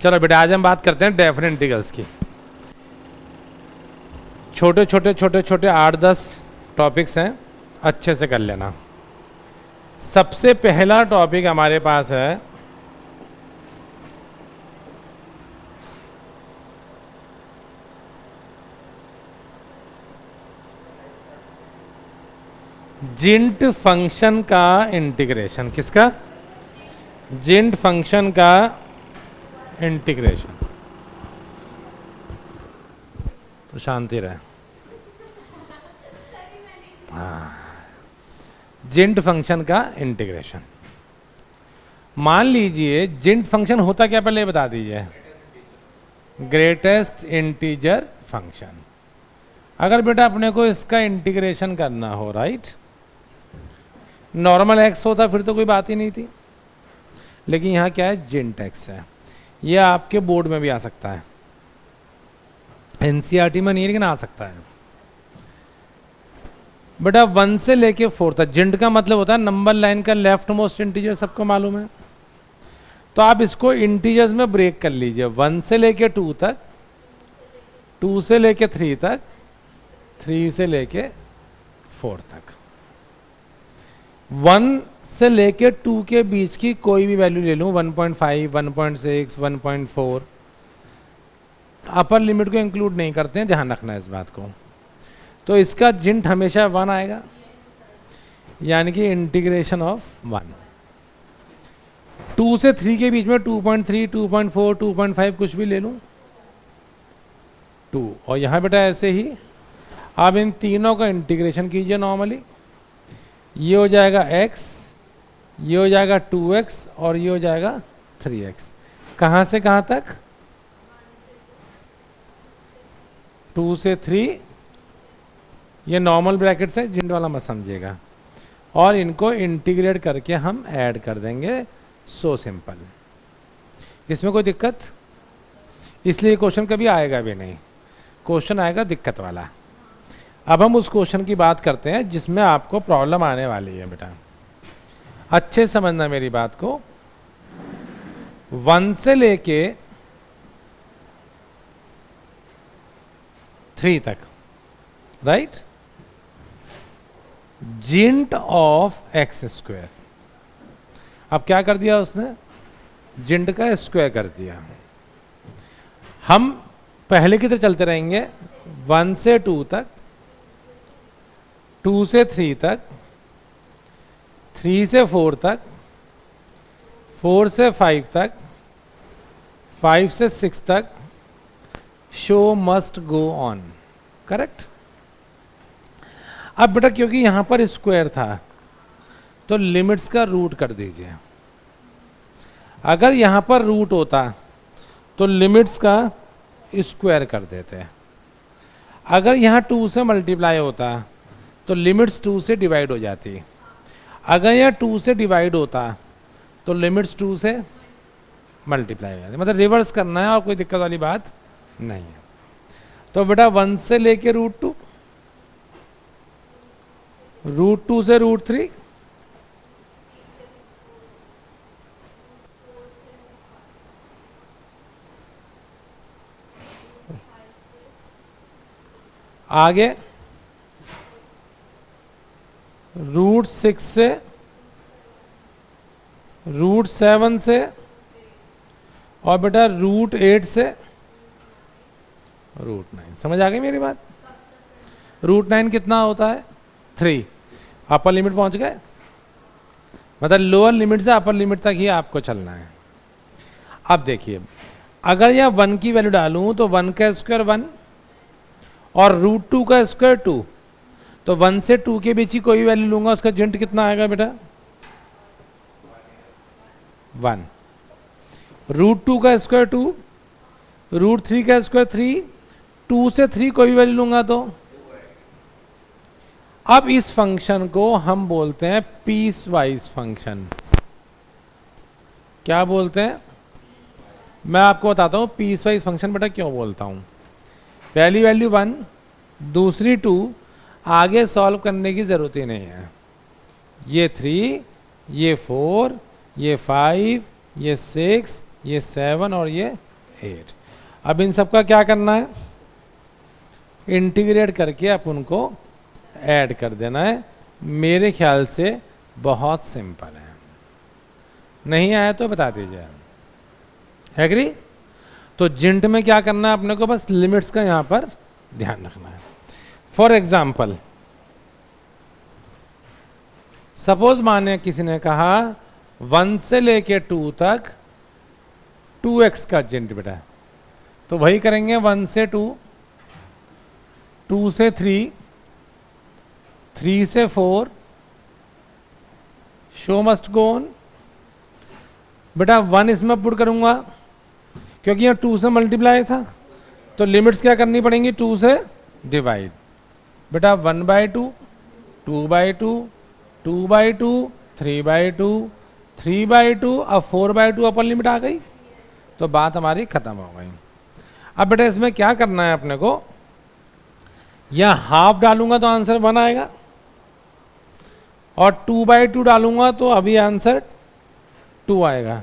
चलो बेटा आज हम बात करते हैं डेफिनेट इंटीग्रल्स की। छोटे छोटे छोटे छोटे 8-10 टॉपिक्स हैं, अच्छे से कर लेना। सबसे पहला टॉपिक हमारे पास है जिंट फंक्शन का इंटीग्रेशन। किसका? जिंट फंक्शन का इंटीग्रेशन। तो शांति रहे। हाँ, जिंट फंक्शन का इंटीग्रेशन। मान लीजिए जिंट फंक्शन होता क्या, पहले बता दीजिए। Greatest integer function. अगर बेटा अपने को इसका इंटीग्रेशन करना हो, राइट, नॉर्मल एक्स होता फिर तो कोई बात ही नहीं थी, लेकिन यहाँ क्या है, जिंट एक्स है। ये आपके बोर्ड में भी आ सकता है, एनसीईआरटी में नहीं लेकिन आ सकता है। बेटा 1 से लेके 4 तक, जिंट का मतलब होता है नंबर लाइन का लेफ्ट मोस्ट इंटीजर, सबको मालूम है। तो आप इसको इंटीजर्स में ब्रेक कर लीजिए, 1 से लेके 2 तक, 2 से लेके 3 तक, 3 से लेके 4 तक। 1 से लेके 2 के बीच की कोई भी वैल्यू ले लूं, 1.5, 1.6, 1.4, अपर लिमिट को इंक्लूड नहीं करते हैं, ध्यान रखना है इस बात को। तो इसका जिंट हमेशा 1 आएगा, यानी कि इंटीग्रेशन ऑफ 1। 2 से 3 के बीच में 2.3, 2.4, 2.5 कुछ भी ले लूं, 2। और यहां बेटा ऐसे ही आप इन तीनों का इंटीग्रेशन कीजिए नॉर्मली। ये हो जाएगा x, ये हो जाएगा 2x और ये हो जाएगा 3x। कहां से कहां तक? 2 से 3, ये नॉर्मल ब्रैकेट से, जिंट वाला मत समझिएगा। और इनको इंटीग्रेट करके हम ऐड कर देंगे। So simple. इसमें कोई दिक्कत? इसलिए क्वेश्चन कभी आएगा भी नहीं, क्वेश्चन आएगा दिक्कत वाला। अब हम उस क्वेश्चन की बात करते हैं जिसमें आपको प्रॉब्लम आने वाली है। बेटा अच्छे समझना मेरी बात को। 1 से लेके 3 तक, राइट, जिंट ऑफ एक्स स्क्वायर। अब क्या कर दिया उसने? जिंट का स्क्वायर कर दिया। हम पहले की तरह चलते रहेंगे, 1 से 2 तक, 2 से 3 तक, 3 से 4 तक, 4 से 5 तक, 5 से 6 तक, show must go on. Correct. अब बेटा क्योंकि यहां पर स्क्वायर था तो लिमिट्स का रूट कर दीजिए। अगर यहां पर रूट होता तो लिमिट्स का स्क्वायर कर देते। अगर यहां 2 से मल्टीप्लाई होता तो लिमिट्स 2 से डिवाइड हो जाती। अगर यह 2 से डिवाइड होता तो लिमिट्स 2 से मल्टीप्लाई हो जाती। मतलब रिवर्स करना है और कोई दिक्कत वाली बात नहीं है। तो बेटा 1 से लेके √2, √2 से √3, आगे √6 से, √7 से, और बेटा √8 से √9। समझ आ गई मेरी बात? √9 कितना होता है? 3। अपर लिमिट पहुंच गए, मतलब लोअर लिमिट से अपर लिमिट तक ही आपको चलना है। अब देखिए, अगर यह 1 की वैल्यू डालूं तो 1 का स्क्वायर 1 और √2 का स्क्वायर 2, तो 1 से 2 के बीच ही कोई वैल्यू लूंगा, उसका जिंट कितना आएगा बेटा? 1। √2 का स्क्वायर 2, √3 का स्क्वायर 3, 2 से 3 कोई वैल्यू लूंगा तो। अब इस फंक्शन को हम बोलते हैं पीस वाइज फंक्शन। क्या बोलते हैं? मैं आपको बताता हूं पीस वाइज फंक्शन बेटा क्यों बोलता हूं। पहली वैल्यू 1, दूसरी 2, आगे सॉल्व करने की जरूरत ही नहीं है। ये 3, ये 4, ये 5, ये 6, ये 7 और ये 8। अब इन सब का क्या करना है, इंटीग्रेट करके अपन को ऐड कर देना है। मेरे ख्याल से बहुत सिंपल है, नहीं आया तो बता दीजिए। एग्री? तो जिंट में क्या करना है अपने को, बस लिमिट्स का यहां पर ध्यान रखना है। फॉर एग्जाम्पल, सपोज माने किसी ने कहा 1 से लेके 2 तक 2x का जिंट बेटा, तो वही करेंगे 1 से 2, 2 से 3, 3 से 4, शो मस्ट गो ऑन। बेटा 1 इसमें पुट करूंगा क्योंकि यहाँ 2 से मल्टीप्लाई था, तो लिमिट्स क्या करनी पड़ेंगी, 2 से डिवाइड। बेटा 1/2, 2/2, 2/2, 3/2, 3/2, अब 4/2 अपर लिमिट आ गई, तो बात हमारी खत्म हो गई। अब बेटा इसमें क्या करना है अपने को, या हाफ डालूंगा तो आंसर 1 आएगा, और 2/2 डालूंगा तो अभी आंसर 2 आएगा।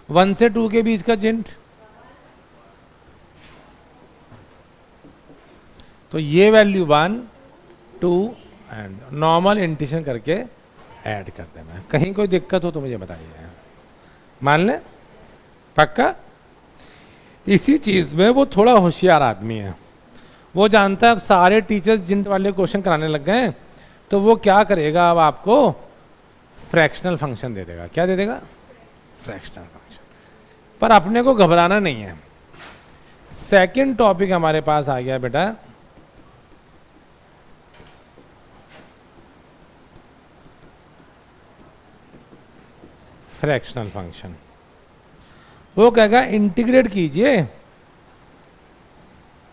1 से 2 के बीच का जिंट, तो ये वैल्यू 1, 2 एंड नॉर्मल इंटीशन करके ऐड कर देना है। कहीं कोई दिक्कत हो तो मुझे बताइए, मान ले पक्का। इसी चीज में वो थोड़ा होशियार आदमी है, वो जानता है अब सारे टीचर्स जिंट वाले क्वेश्चन कराने लग गए हैं, तो वो क्या करेगा, अब आपको फ्रैक्शनल फंक्शन दे देगा। क्या दे देगा, फ्रैक्शनल फंक्शन। पर अपने को घबराना नहीं है। सेकंड टॉपिक हमारे पास आ गया बेटा फ्रैक्शनल फंक्शन। वो कहेगा इंटीग्रेट कीजिए,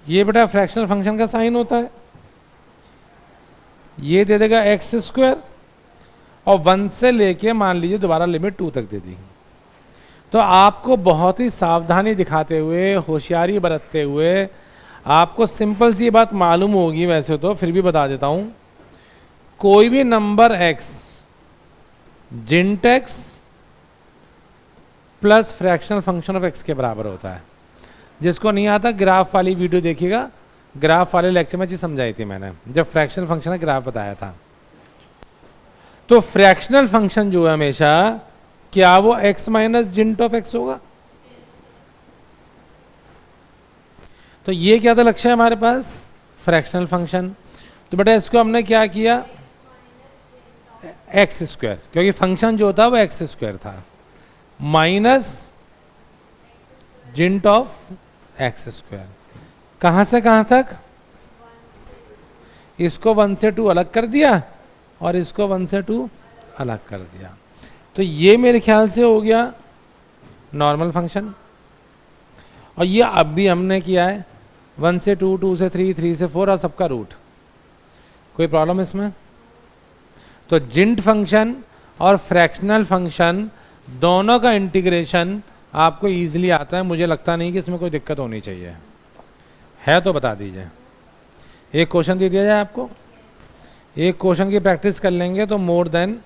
ये बेटा फ्रैक्शनल फंक्शन का साइन होता है, ये दे देगा x², और 1 से लेके मान लीजिए दोबारा लिमिट 2 तक दे दी। तो आपको बहुत ही सावधानी दिखाते हुए, होशियारी बरतते हुए, आपको सिंपल सी बात मालूम होगी वैसे तो, फिर भी बता देता हूं, कोई भी number x जिंट x plus fractional function of x के बराबर होता है। जिसको नहीं आता ग्राफ वाली वीडियो देखिएगा, ग्राफ वाले लेक्चर में चीज समझाई थी मैंने, जब फ्रैक्शनल फंक्शन का ग्राफ बताया था। तो फ्रैक्शनल फंक्शन जो है हमेशा, क्या वो x minus gint of x होगा? तो ये क्या था लक्ष्य है हमारे पास, फ्रैक्शनल फंक्शन। तो बेटा इसको हमने क्या किया, x², क्योंकि फंक्शन जो था वो x² था, माइनस जिंट ऑफ x²। कहां से कहां तक, इसको 1 से 2 अलग कर दिया और इसको 1 से 2 अलग कर दिया। तो ये मेरे ख्याल से हो गया नॉर्मल फंक्शन। और ये अब भी हमने किया है 1 से 2, 2 से 3, 3 से 4 और सबका रूट। कोई प्रॉब्लम इसमें? तो जिंट फंक्शन और फ्रैक्शनल फंक्शन दोनों का इंटीग्रेशन आपको इजीली आता है, मुझे लगता नहीं कि इसमें कोई दिक्कत होनी चाहिए। है तो बता दीजिए। एक क्वेश्चन दे दिया जाए आपको, एक क्वेश्चन की प्रैक्टिस कर लेंगे तो मोर देन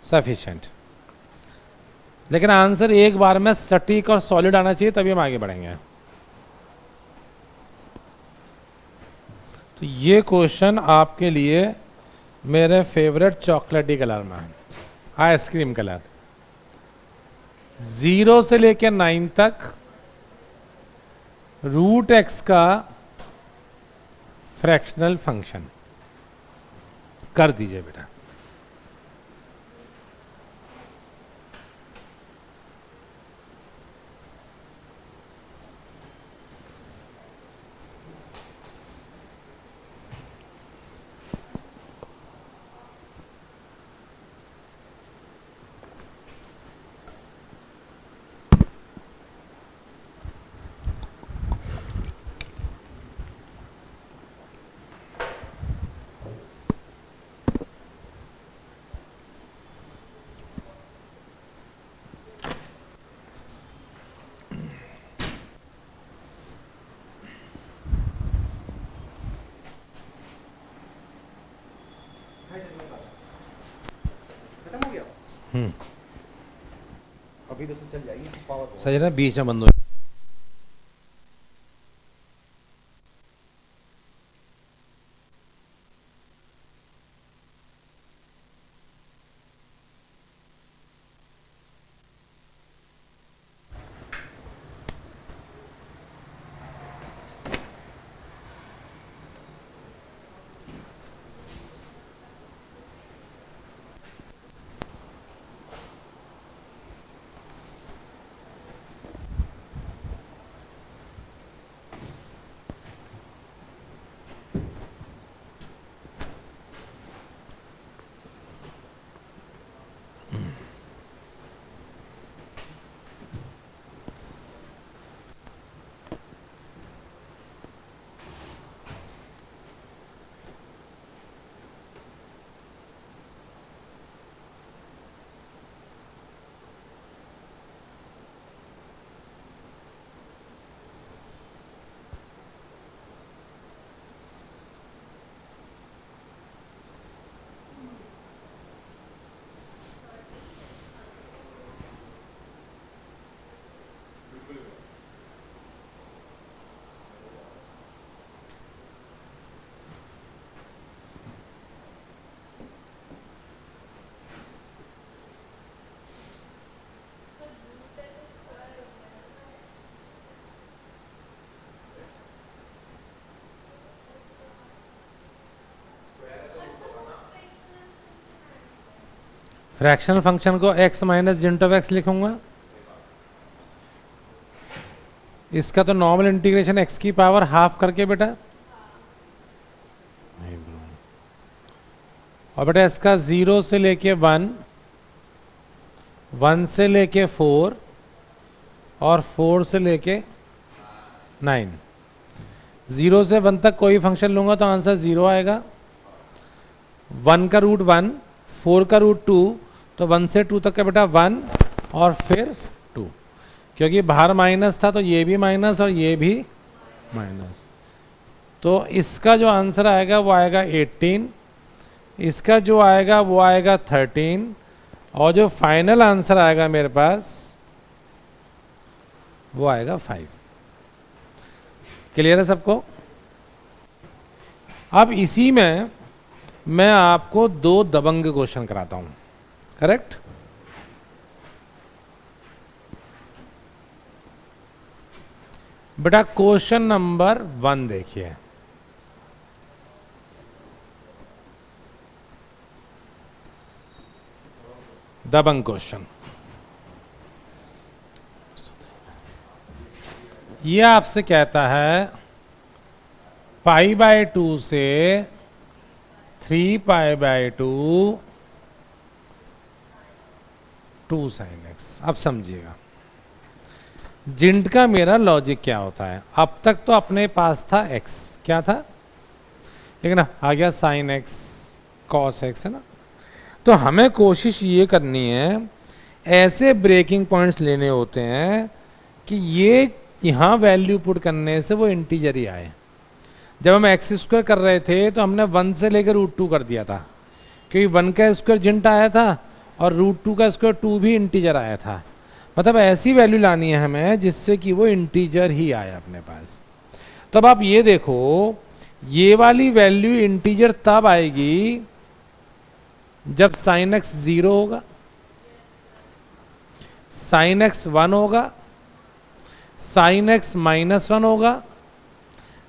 सफिशिएंट। लेकिन आंसर एक बार में सटीक और सॉलिड आना चाहिए, तभी हम आगे बढ़ेंगे। तो ये क्वेश्चन आपके लिए मेरे फेवरेट चॉकलेटी कलर में, आइसक्रीम कलर। 0 से लेकर 9 तक रूट x का फ्रैक्शनल फंक्शन कर दीजिए बेटा। अभी तो चल जाएगी, सही है ना, बीच में बंद हो फ्रैक्शनल फंक्शन को x माइनस जेंट ऑफ एक्स लिखूंगा। इसका तो नॉर्मल इंटीग्रेशन x की पावर हाफ करके बेटा, और बेटा इसका 0 से लेके 1, 1 से लेके 4 और 4 से लेके 9। 0 से 1 तक कोई फंक्शन लूंगा तो आंसर 0 आएगा। 1 का रूट 1, 4 का रूट 2, तो 1 से 2 तक का बेटा 1 और फिर 2, क्योंकि बाहर माइनस था तो ये भी माइनस और ये भी माइनस। तो इसका जो आंसर आएगा वो आएगा 18, इसका जो आएगा वो आएगा 13, और जो फाइनल आंसर आएगा मेरे पास वो आएगा 5। क्लियर है सबको? अब इसी में मैं आपको 2 दबंग क्वेश्चन कराता हूं, करेक्ट? बेटा क्वेश्चन नंबर 1 देखिए। दबंग क्वेश्चन, ये आपसे कहता है π/2 से 3π/2 2 sin x। अब समझिएगा जिंट का मेरा लॉजिक क्या होता है। अब तक तो अपने पास था x, क्या था, लेकिन आ गया sin x cos x, है ना। तो हमें कोशिश ये करनी है, ऐसे ब्रेकिंग पॉइंट्स लेने होते हैं कि ये यहाँ वैल्यू पुट करने से वो इंटीजर ही आए। जब हम एक्स स्क्वायर कर रहे थे तो हमने 1 से लेकर √2 कर दिया था, क्योंकि 1 का स्क्वायर जिंट आया था और √2 का स्क्वायर 2 भी इंटीजर आया था। मतलब ऐसी वैल्यू लानी है हमें जिससे कि वो इंटीजर ही आए अपने पास। तब आप ये देखो, ये वाली वैल्यू इंटीजर तब आएगी जब sin x 0 होगा, sin x 1 होगा, sin x -1 होगा,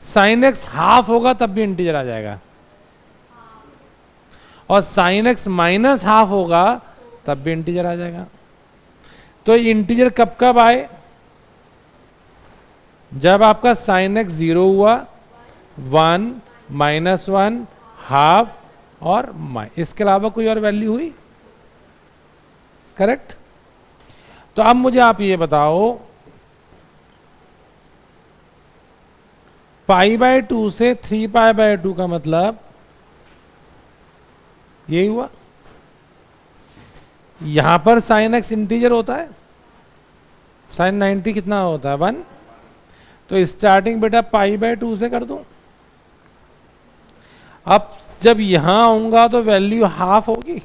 sin x हाफ होगा तब भी इंटीजर आ जाएगा, और sin x माइनस हाफ होगा तब भी इंटीजर आ जाएगा। तो इंटीजर कब कब आए? जब आपका sin x 0 हुआ, 1, -1, हाफ और इसके अलावा कोई और वैल्यू हुई, करेक्ट? तो अब मुझे आप ये बताओ, π/2 से 3π/2 का मतलब यही हुआ। यहां पर sin x इंटीजर होता है, sin 90 कितना होता है 1, तो स्टार्टिंग बेटा π/2 से कर दूं। अब जब यहां आऊंगा तो वैल्यू हाफ होगी,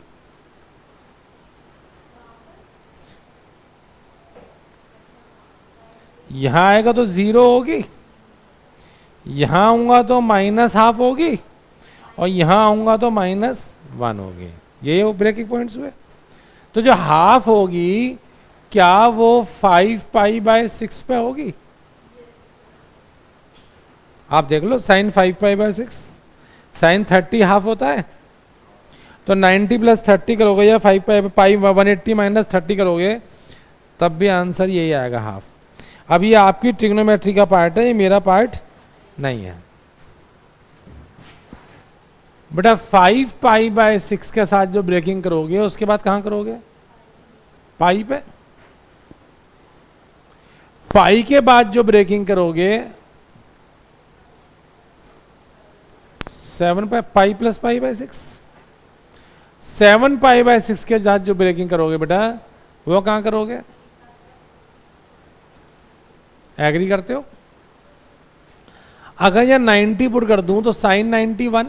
यहां आएगा तो 0 होगी, यहां आऊंगा तो -हाफ होगी, और यहां आऊंगा तो -1 होगी। ये वो ब्रेकिंग पॉइंट्स हुए। तो जो हाफ होगी क्या वो 5π/6 पे होगी? आप देख लो, sin 5π/6, sin 30 हाफ होता है, तो 90 + 30 करोगे या 180 - 30 करोगे तब भी आंसर यही आएगा, हाफ। अब ये आपकी ट्रिग्नोमेट्री का पार्ट है, ये मेरा पार्ट नहीं है बेटा। 5π/6 के साथ जो ब्रेकिंग करोगे उसके बाद कहां करोगे? पाई पे। पाई के बाद जो ब्रेकिंग करोगे 7π + π/6, 7π/6 के साथ जो ब्रेकिंग करोगे बेटा वो कहां करोगे? एग्री करते हो? अगर यह 90 पुट कर दूं तो sin 91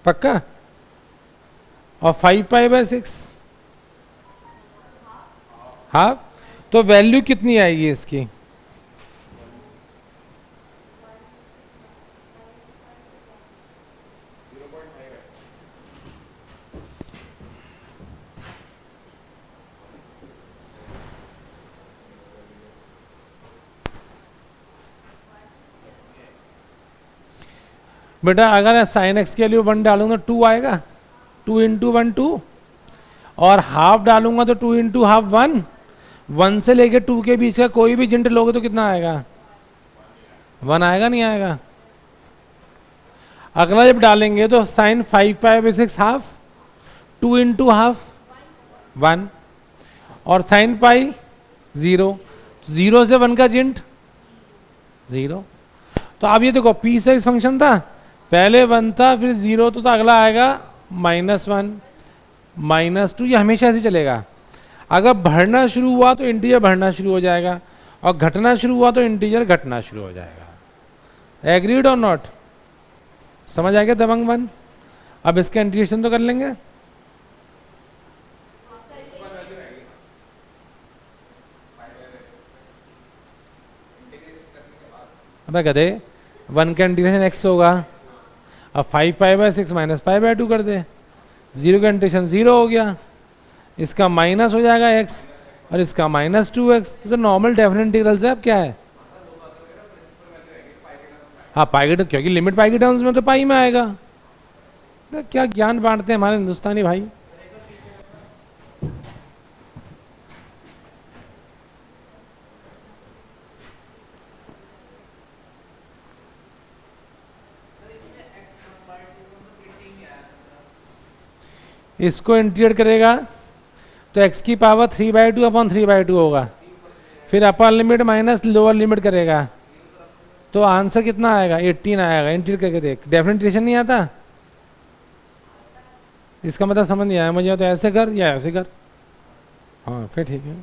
पक्का, और 5π/6 हाफ। तो वैल्यू कितनी आएगी इसकी? बेटा अगर sin x के लिए 1 डालूंगा 2 आएगा, 2 × 1 2, और हाफ डालूंगा तो 2 इंटू हाफ 1, 1 से लेके 2 के बीच का कोई भी जिंट लोगे तो कितना आएगा? 1 आएगा, नहीं आएगा? अगला जब डालेंगे तो sine 5 pi by 6 half, 2 into half 1, और साइन पाई 0, 0 से 1 का जिंट 0। तो अब ये देखो पीस वाइज फंक्शन था, पहले 1 था फिर 0, तो अगला आएगा -1 -2, ये हमेशा ऐसे चलेगा। अगर बढ़ना शुरू हुआ तो इंटीजर बढ़ना शुरू हो जाएगा, और घटना शुरू हुआ तो इंटीजर घटना शुरू हो जाएगा। एग्रीड और नॉट? समझ आ गया दबंग 1? अब इसका इंटीग्रेशन तो कर लेंगे। अब गधे 1 का इंटीग्रेशन x होगा, अब 5 pi by 6 minus pi by 2 कर दे, 0 का इंटीग्रेशन 0 हो गया, इसका माइनस हो जाएगा x और इसका -2x। तो नॉर्मल डेफिनेट इंटीग्रल से अब क्या है? हाँ पाई के, क्योंकि लिमिट पाई के टर्म्स में तो पाई में आएगा। तो क्या ज्ञान बांटते हैं हमारे हिंदुस्तानी भाई। इसको इंटीग्रेट करेगा तो x की पावर 3/2 अपॉन 3/2 होगा, फिर upper limit minus lower limit करेगा तो आंसर कितना आएगा? 18 आएगा। इंटीग्रेट करके देख, डेफिनेट इंटीग्रेशन नहीं आता? इसका मतलब समझ नहीं आया मुझे, तो ऐसे कर या ऐसे कर। हाँ फिर ठीक है।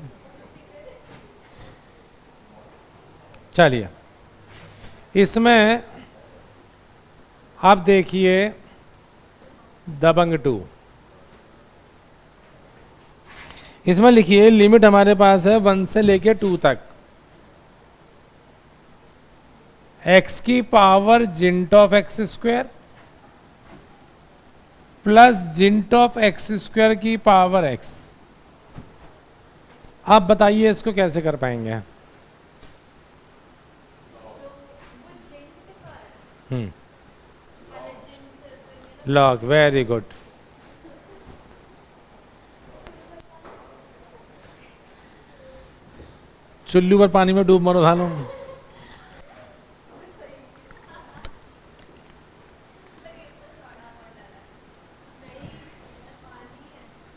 चलिए इसमें आप देखिए दबंग 2, इसमें लिखिए लिमिट हमारे पास है 1 से लेके 2 तक, x की power gint of x square plus gint of x square की पावर x। आप बताइए इसको कैसे कर पाएंगे? Log, very good. चुल्लू पर पानी में डूब मरो धालो।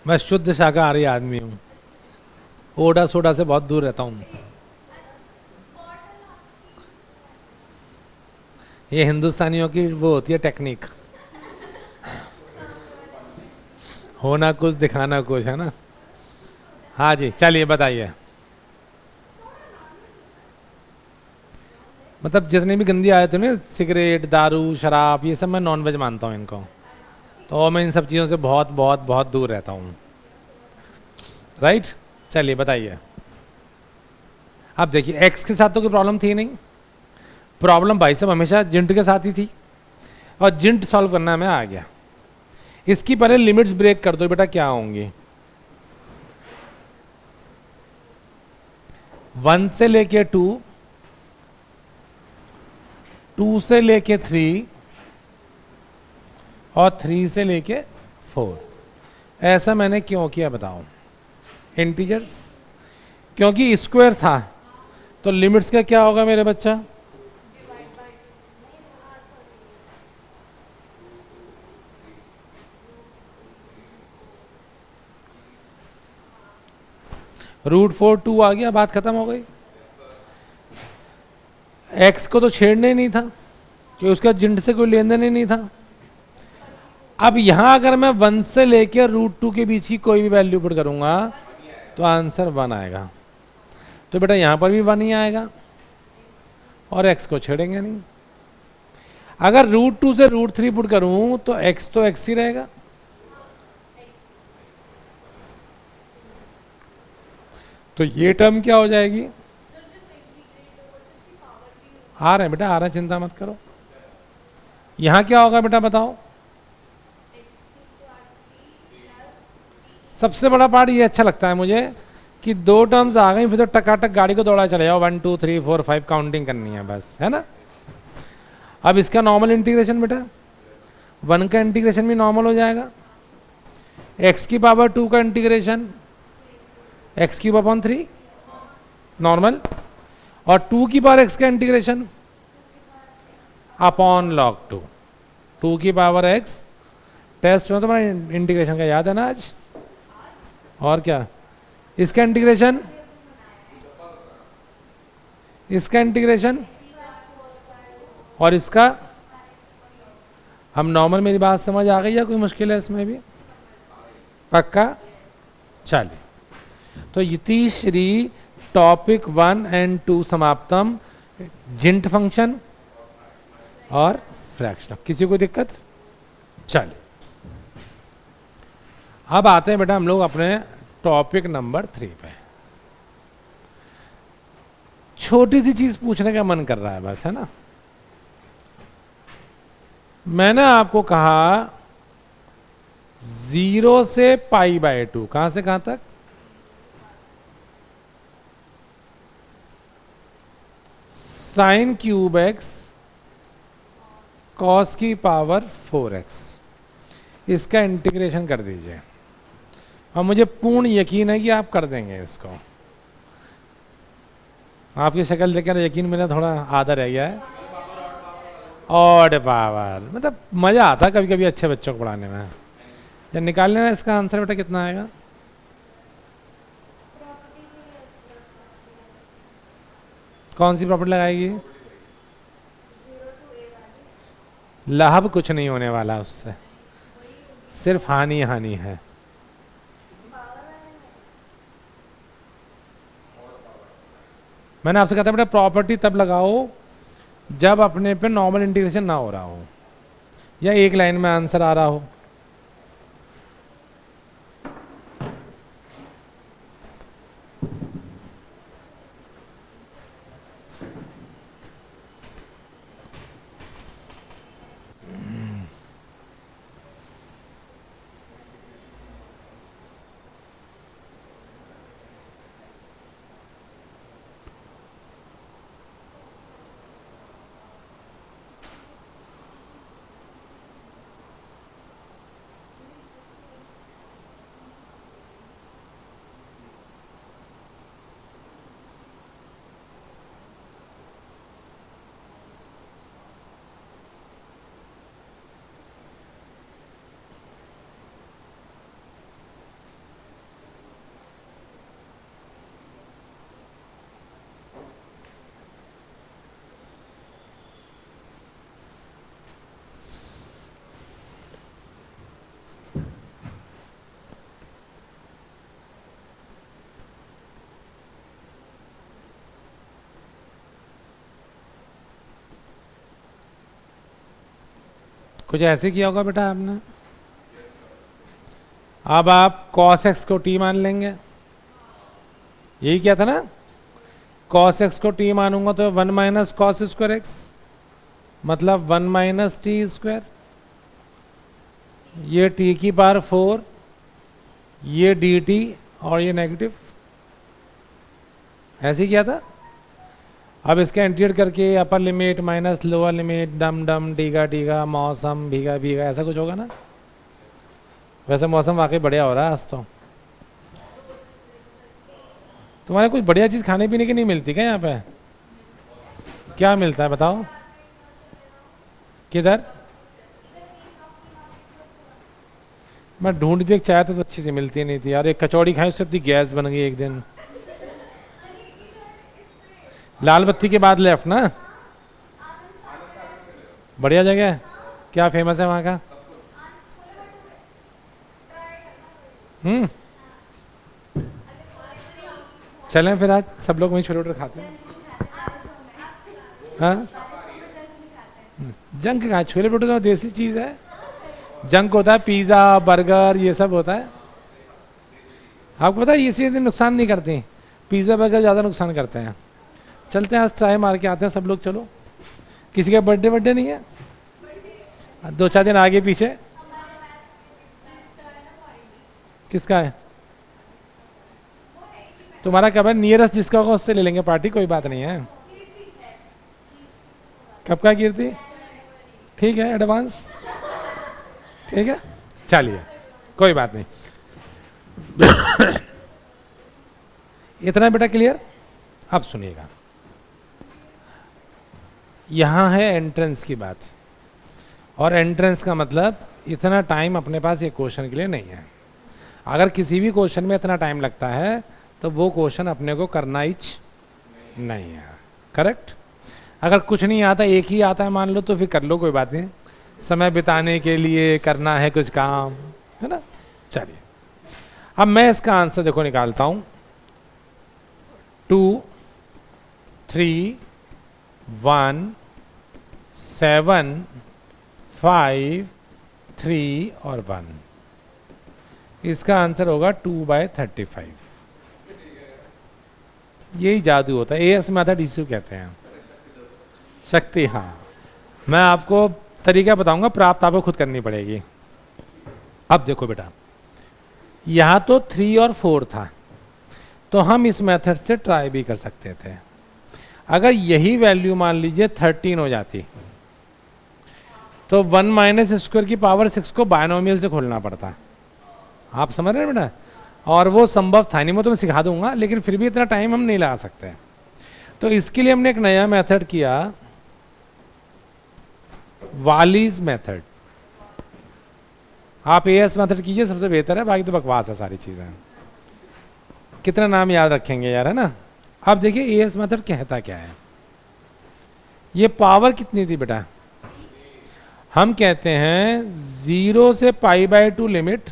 मैं शुद्ध शाकाहारी आदमी हूँ, ओडा सोडा से बहुत दूर रहता हूँ। ये हिंदुस्तानियों की वो होती है टेक्निक, होना कुछ दिखाना कुछ, है ना? हाँ जी चलिए बताइए। मतलब जितनी भी गंदी आए थे ना, सिगरेट दारू शराब, ये सब मैं नॉनवेज मानता हूँ इनको, तो मैं इन सब चीज़ों से बहुत बहुत बहुत दूर रहता हूँ। राइट, चलिए बताइए। अब देखिए एक्स के साथ तो कोई प्रॉब्लम थी नहीं, प्रॉब्लम भाई साहब हमेशा जिंट के साथ ही थी, और जिंट सॉल्व करना मैं आ गया। इसकी पहले लिमिट्स ब्रेक कर दो बेटा, क्या होंगी? 1 से लेके 2, 2 से लेके 3 और 3 से लेके 4। ऐसा मैंने क्यों किया बताओ? इंटीजर्स, क्योंकि स्क्वायर था तो लिमिट्स का क्या होगा मेरे बच्चा? √4 2 आ गया, बात खत्म हो गई। एक्स को तो छेड़ने ही नहीं था कि उसका जिंट से कोई लेन देन ही नहीं था। अब यहां अगर मैं 1 से लेकर √2 के बीच की कोई भी वैल्यू पुट करूंगा तो आंसर 1 आएगा। तो बेटा यहां पर भी 1 ही आएगा और x को छेड़ेंगे नहीं। अगर √2 से √3 पुट करूं तो x तो x ही रहेगा। तो ये टर्म क्या हो जाएगी? आ रहे हैं बेटा, आ रहे हैं, चिंता मत करो। यहां क्या होगा बेटा बताओ? सबसे बड़ा पार्ट ये अच्छा लगता है मुझे कि 2 टर्म्स आ गई, फिर तो टकाटक गाड़ी को दौड़ा चले जाओ, 1 2 3 4 5 काउंटिंग करनी है बस, है ना? अब इसका नॉर्मल इंटीग्रेशन बेटा, 1 का इंटीग्रेशन भी नॉर्मल हो जाएगा, एक्स की पावर 2 का integration x cube upon 3 normal, और 2 की पावर एक्स का इंटीग्रेशन अपॉन लॉग 2, 2 की पावर एक्स। टेस्ट हो तुम्हारा इंटीग्रेशन का, याद है ना आज? और क्या इसका इंटीग्रेशन, इसका इंटीग्रेशन और इसका। हम नॉर्मल, मेरी बात समझ आ गई या कोई मुश्किल है इसमें भी? पक्का? चलिए, तो इति श्री टॉपिक 1 एंड 2 समाप्तम, जिंट फंक्शन और फ्रैक्शन। किसी को दिक्कत? चलिए, अब आते हैं बेटा हम लोग अपने टॉपिक नंबर 3 पे। छोटी सी चीज पूछने का मन कर रहा है बस, है ना? मैंने आपको कहा 0 से π/2, कहां से कहां तक? sin क्यूब x cos की पावर 4x, इसका इंटीग्रेशन कर दीजिए। और मुझे पूर्ण यकीन है कि आप कर देंगे इसको। आपकी शक्ल देखकर यकीन मेरा थोड़ा आधा रह गया है। ऑड पावर, मतलब मजा आता है कभी कभी अच्छे बच्चों को पढ़ाने में। जब निकाल लेना इसका आंसर बेटा कितना आएगा? कौन सी प्रॉपर्टी लगाएगी? लाभ कुछ नहीं होने वाला उससे, सिर्फ हानि हानि है। मैंने आपसे कहा था बेटा प्रॉपर्टी तब लगाओ जब अपने पे नॉर्मल इंटीग्रेशन ना हो रहा हो या एक लाइन में आंसर आ रहा हो। कुछ ऐसे किया होगा बेटा आपने। अब आप cos x को t मान लेंगे, यही किया था ना? cos x को t मानूंगा तो 1 माइनस कॉस स्क्वायर x, मतलब 1 माइनस टी स्क्वायर। ये t की पावर 4, ये dt और ये नेगेटिव, ऐसे ही किया था। अब इसका इंटीग्रेट करके upper limit minus lower limit, डम डम टीका टीका, मौसम भीगा भीगा, ऐसा कुछ होगा ना? वैसे मौसम वाकई बढ़िया हो रहा है आज तो। तुम्हारे कुछ बढ़िया चीज़ खाने पीने की नहीं मिलती क्या यहाँ पे? क्या मिलता है बताओ? किधर? मैं ढूंढ दी, चाय तो अच्छी सी मिलती नहीं थी यार। एक कचौड़ी खाई उससे इतनी गैस बन गई एक दिन। लाल बत्ती के बाद लेफ्ट ना? बढ़िया जगह है। क्या फेमस है वहाँ का? चलें फिर आज सब लोग वहीं छोले भटूरे खाते हैं। हाँ, जंक कहाँ? छोले भटूरे तो देसी चीज़ है। जंक होता है पिज़्ज़ा बर्गर, ये सब होता है। आपको पता है ये चीज़ें नुकसान नहीं करती, पिज़्ज़ा बर्गर ज़्यादा नुकसान करते हैं। चलते हैं आज ट्राई मार के आते हैं सब लोग। चलो, किसी का बर्थडे नहीं है? 2-4 दिन आगे पीछे। किसका है? तुम्हारा कब है? नियरेस्ट जिसका होगा उससे ले लेंगे पार्टी, कोई बात नहीं है। कब का कीर्ति? ठीक है, एडवांस। ठीक है, चलिए कोई बात नहीं। इतना बेटा क्लियर? अब सुनिएगा, यहां है एंट्रेंस की बात, और एंट्रेंस का मतलब इतना टाइम अपने पास ये क्वेश्चन के लिए नहीं है। अगर किसी भी क्वेश्चन में इतना टाइम लगता है तो वो क्वेश्चन अपने को करना ही नहीं है, करेक्ट? अगर कुछ नहीं आता, एक ही आता है मान लो, तो फिर कर लो, कोई बात नहीं, समय बिताने के लिए करना है कुछ काम, है ना? चलिए, अब मैं इसका आंसर देखो निकालता हूं। 2 3 1 7 5 3 और 1, इसका आंसर होगा 2/35। यही जादू होता है, एएस मेथड इशू कहते हैं, शक्ति। हाँ, मैं आपको तरीका बताऊंगा, प्राप्त आपको खुद करनी पड़ेगी। अब देखो बेटा, यहां तो 3 और 4 था, तो हम इस मेथड से ट्राई भी कर सकते थे। अगर यही वैल्यू मान लीजिए 13 हो जाती, तो 1 माइनस स्क्वायर की पावर 6 को बायनोमियल से खोलना पड़ता। आप समझ रहे हैं बेटा? और वो संभव था नहीं, मैं तुम्हें सिखा दूंगा, लेकिन फिर भी इतना टाइम हम नहीं लगा सकते। तो इसके लिए हमने एक नया मेथड किया, वालीज मेथड। आप एएस मेथड कीजिए, सबसे बेहतर है, बाकी तो बकवास है सारी चीजें। कितना नाम याद रखेंगे यार, है ना? अब देखिए एएस मेथड कहता क्या है। ये पावर कितनी थी बेटा? हम कहते हैं 0 से π/2 लिमिट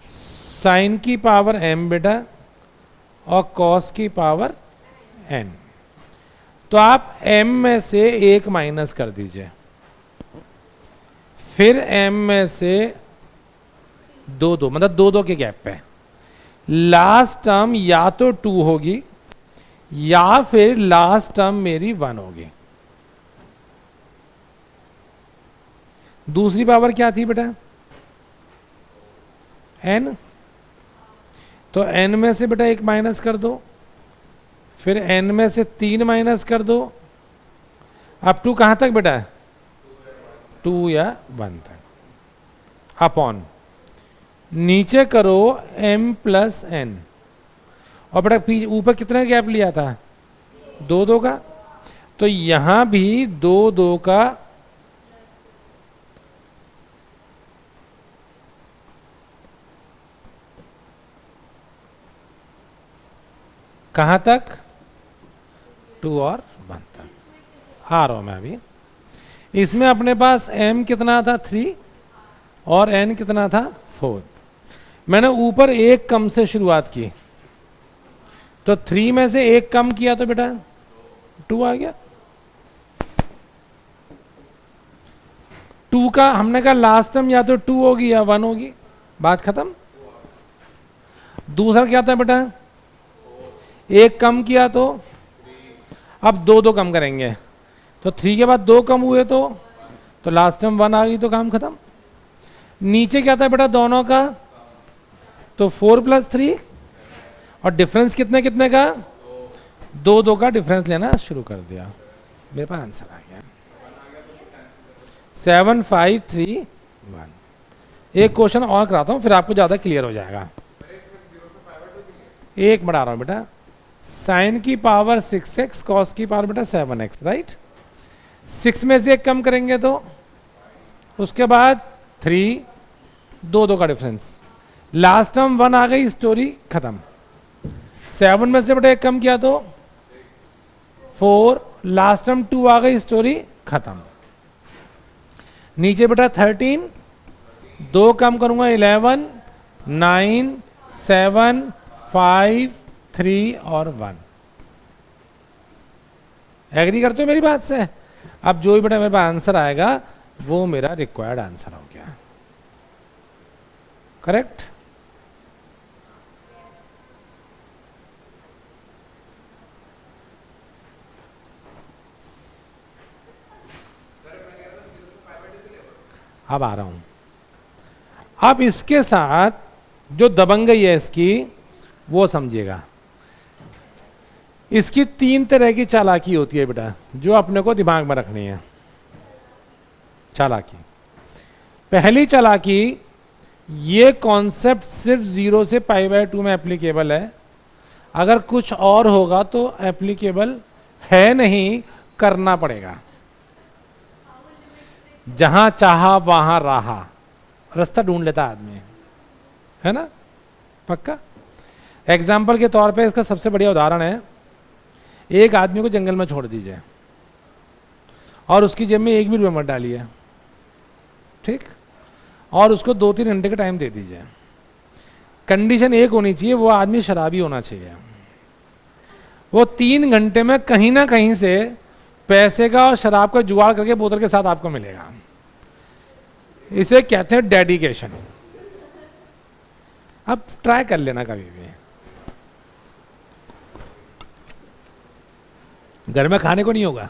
साइन की पावर m बेटा और कॉस की पावर n। तो आप m में से 1 माइनस कर दीजिए, फिर m में से 2 मतलब 2 के गैप पे लास्ट टर्म या तो 2 होगी या फिर लास्ट टर्म मेरी 1 होगी। दूसरी पावर क्या थी बेटा? n। तो n में से बेटा 1 माइनस कर दो, फिर n में से 3 माइनस कर दो, अब 2 कहां तक बेटा? 2 या 1 तक, अपॉन नीचे करो m प्लस n, और बेटा ऊपर कितना गैप लिया था? 2 का, तो यहां भी 2 का कहां तक? 2 और 1 तक आ रहा हूं मैं अभी। इसमें अपने पास m कितना था? 3, और n कितना था? 4। मैंने ऊपर 1 कम से शुरुआत की, तो 3 में से 1 कम किया तो बेटा 2 आ गया। 2 का हमने कहा लास्ट टर्म या तो 2 होगी या 1 होगी, बात खत्म। दूसरा क्या था बेटा? 1 कम किया तो अब 2 कम करेंगे, तो 3 के बाद 2 कम हुए तो लास्ट टर्म 1 आ गई, तो काम खत्म। नीचे क्या था बेटा दोनों का? तो 4 + 3, और डिफरेंस कितने कितने का? 2 का डिफरेंस लेना शुरू कर दिया, मेरे पास आंसर आ गया 7 5 3 1। एक क्वेश्चन और कराता हूं, फिर आपको ज्यादा क्लियर हो जाएगा। एक बढ़ा रहा हूं बेटा, साइन की पावर 6x, कॉस की पावर बेटा 7x, राइट? 6 में से 1 कम करेंगे तो उसके बाद 3, 2 का डिफरेंस, लास्ट टर्म 1 आ गई, स्टोरी खत्म। 7 में से बेटा 1 कम किया तो 4, लास्ट टर्म 2 आ गई, स्टोरी खत्म। नीचे बेटा 13, 2 कम करूंगा 11, 9, 7, 5, 3 और 1। एग्री करते हो मेरी बात से? अब जो भी बेटा मेरे पास आंसर आएगा वो मेरा रिक्वायर्ड आंसर हो गया, करेक्ट? अब आ रहा हूं। अब इसके साथ जो दबंगई है इसकी वो समझिएगा। इसकी 3 तरह की चालाकी होती है बेटा, जो अपने को दिमाग में रखनी है। चालाकी, पहली चालाकी ये कॉन्सेप्ट सिर्फ 0 से π/2 में एप्लीकेबल है, अगर कुछ और होगा तो एप्लीकेबल है नहीं, करना पड़ेगा। जहां चाहा वहां रहा, रास्ता ढूंढ लेता आदमी, है ना, पक्का। एग्जाम्पल के तौर पे इसका सबसे बढ़िया उदाहरण है, एक आदमी को जंगल में छोड़ दीजिए और उसकी जेब में 1 भी रुपये मत डालिए, ठीक, और उसको 2-3 घंटे का टाइम दे दीजिए। कंडीशन एक होनी चाहिए, वो आदमी शराबी होना चाहिए। वो 3 घंटे में कहीं ना कहीं से पैसे का और शराब का जुगाड़ करके बोतल के साथ आपको मिलेगा। इसे कहते हैं डेडिकेशन। अब ट्राई कर लेना कभी भी। घर में खाने को नहीं होगा,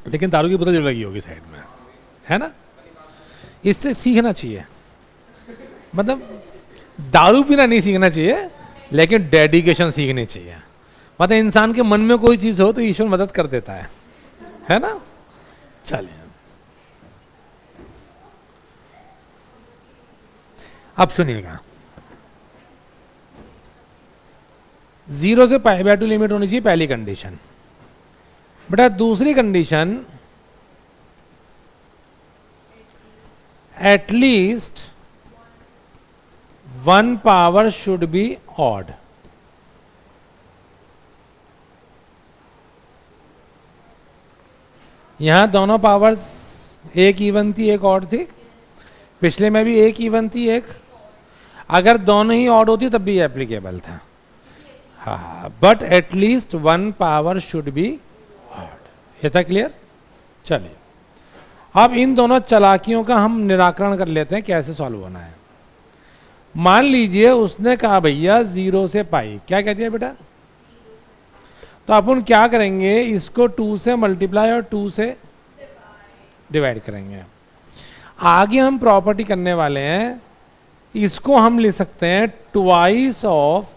लेकिन दारू की बोतल जरूर लगी होगी साइड में, है ना। इससे सीखना चाहिए, मतलब दारू पीना नहीं सीखना चाहिए, लेकिन डेडिकेशन सीखनी चाहिए। मतलब इंसान के मन में कोई चीज हो तो ईश्वर मदद कर देता है ना। चलिए अब सुनिएगा, 0 से π/2 लिमिट होनी चाहिए पहली कंडीशन। बेटा दूसरी condition, at least 1 power should be odd. यहां दोनों पावर्स एक इवन थी, एक ऑड थी। पिछले में भी एक इवन थी, एक, अगर दोनों ही ऑड होती तब भी एप्लीकेबल था। हाँ, but at least 1 power should be odd. ये था क्लियर। चलिए अब इन दोनों चालाकियों का हम निराकरण कर लेते हैं, कैसे सॉल्व होना है। मान लीजिए उसने कहा भैया 0 से पाई, क्या कहती है बेटा, तो अपन क्या करेंगे, इसको 2 से मल्टीप्लाई और 2 से डिवाइड करेंगे। आगे हम प्रॉपर्टी करने वाले हैं, इसको हम लिख सकते हैं ट्वाइस ऑफ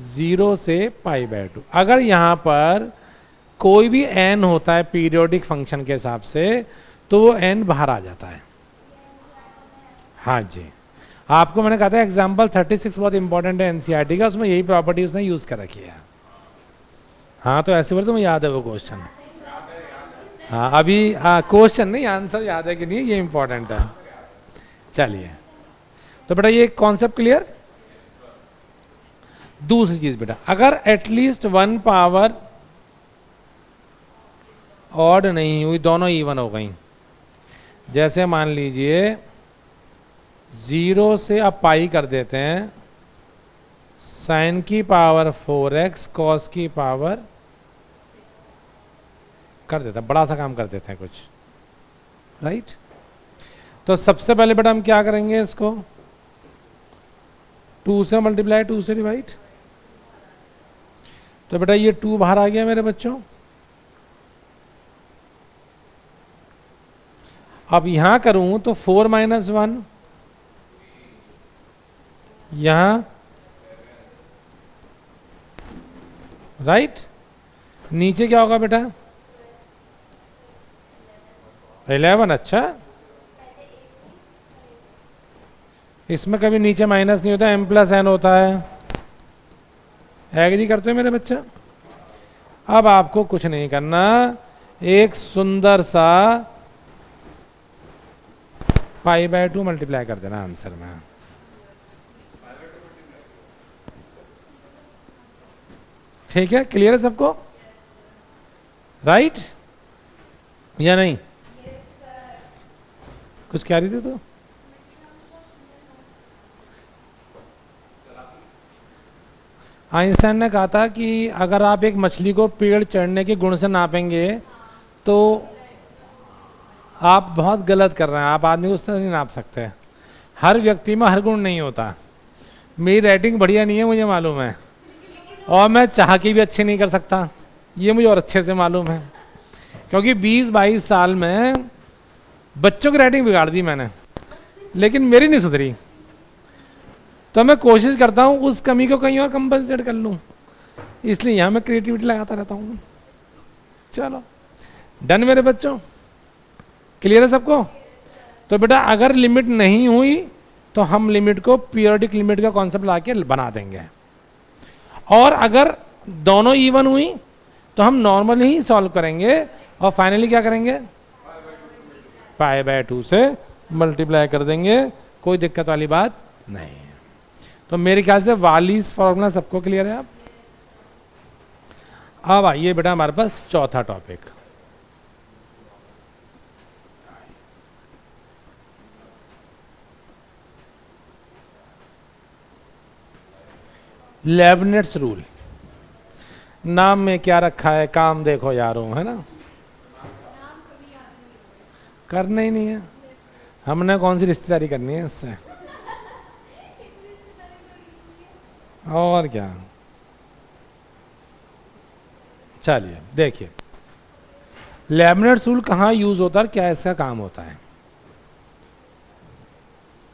0 से π/2। अगर यहां पर कोई भी n होता है पीरियोडिक फंक्शन के हिसाब से, तो वो n बाहर आ जाता है। हाँ जी, आपको मैंने कहा था एग्जाम्पल 36 बहुत इंपॉर्टेंट है एनसीईआरटी का, उसमें यही प्रॉपर्टी उसने यूज कर रखी है। हाँ तो ऐसे बोले तुम्हें याद है वो क्वेश्चन। हाँ अभी क्वेश्चन नहीं, आंसर याद है कि नहीं, ये इंपॉर्टेंट है। चलिए तो बेटा ये कॉन्सेप्ट क्लियर। दूसरी चीज बेटा, अगर एटलीस्ट 1 पावर ऑड नहीं हुई, दोनों इवन हो गई, जैसे मान लीजिए 0 से अब पाई कर देते हैं, साइन की पावर 4x कॉस की पावर कर देता, बड़ा सा काम कर देते हैं कुछ, राइट। तो सबसे पहले बेटा हम क्या करेंगे, इसको 2 से मल्टीप्लाई 2 से डिवाइड। तो बेटा ये 2 बाहर आ गया मेरे बच्चों। अब यहां करूं तो 4 - 1 यहां, राइट। नीचे क्या होगा बेटा, 11। अच्छा, इसमें कभी नीचे माइनस नहीं होता, m+n होता है। एग्री करते हो मेरे बच्चे। अब आपको कुछ नहीं करना, एक सुंदर सा π/2 मल्टीप्लाई कर देना आंसर में। ठीक है, क्लियर है सबको, राइट या नहीं? कुछ कह रही थी तो आइंस्टाइन ने कहा था कि अगर आप एक मछली को पेड़ चढ़ने के गुण से नापेंगे तो आप बहुत गलत कर रहे हैं, आप आदमी को उस तरह नहीं नाप सकते। हर व्यक्ति में हर गुण नहीं होता। मेरी राइटिंग बढ़िया नहीं है मुझे मालूम है, और मैं चाह के भी अच्छे नहीं कर सकता, ये मुझे और अच्छे से मालूम है, क्योंकि 20-22 साल में बच्चों की राइटिंग बिगाड़ दी मैंने, लेकिन मेरी नहीं सुधरी। तो मैं कोशिश करता हूँ उस कमी को कहीं और कंपनसेट कर लूँ, इसलिए यहाँ मैं क्रिएटिविटी लगाता रहता हूँ। चलो डन मेरे बच्चों, क्लियर है सबको। तो बेटा अगर लिमिट नहीं हुई तो हम लिमिट को पीरियोडिक लिमिट का कॉन्सेप्ट लाके बना देंगे। और अगर दोनों इवन हुई तो हम नॉर्मली ही सॉल्व करेंगे और फाइनली क्या करेंगे, π/2 से मल्टीप्लाई कर देंगे, कोई दिक्कत वाली बात नहीं है। तो मेरे ख्याल से वालीज फॉर्मूला सबको क्लियर है। अब आइए बेटा हमारे पास चौथा टॉपिक, लेबनिट्स रूल। नाम में क्या रखा है, काम देखो यारों, है ना, करना ही नहीं है, हमने कौन सी रिश्तेदारी करनी है इससे, और क्या। चलिए देखिए लेबनिट्स रूल कहाँ यूज होता है, क्या इसका काम होता है।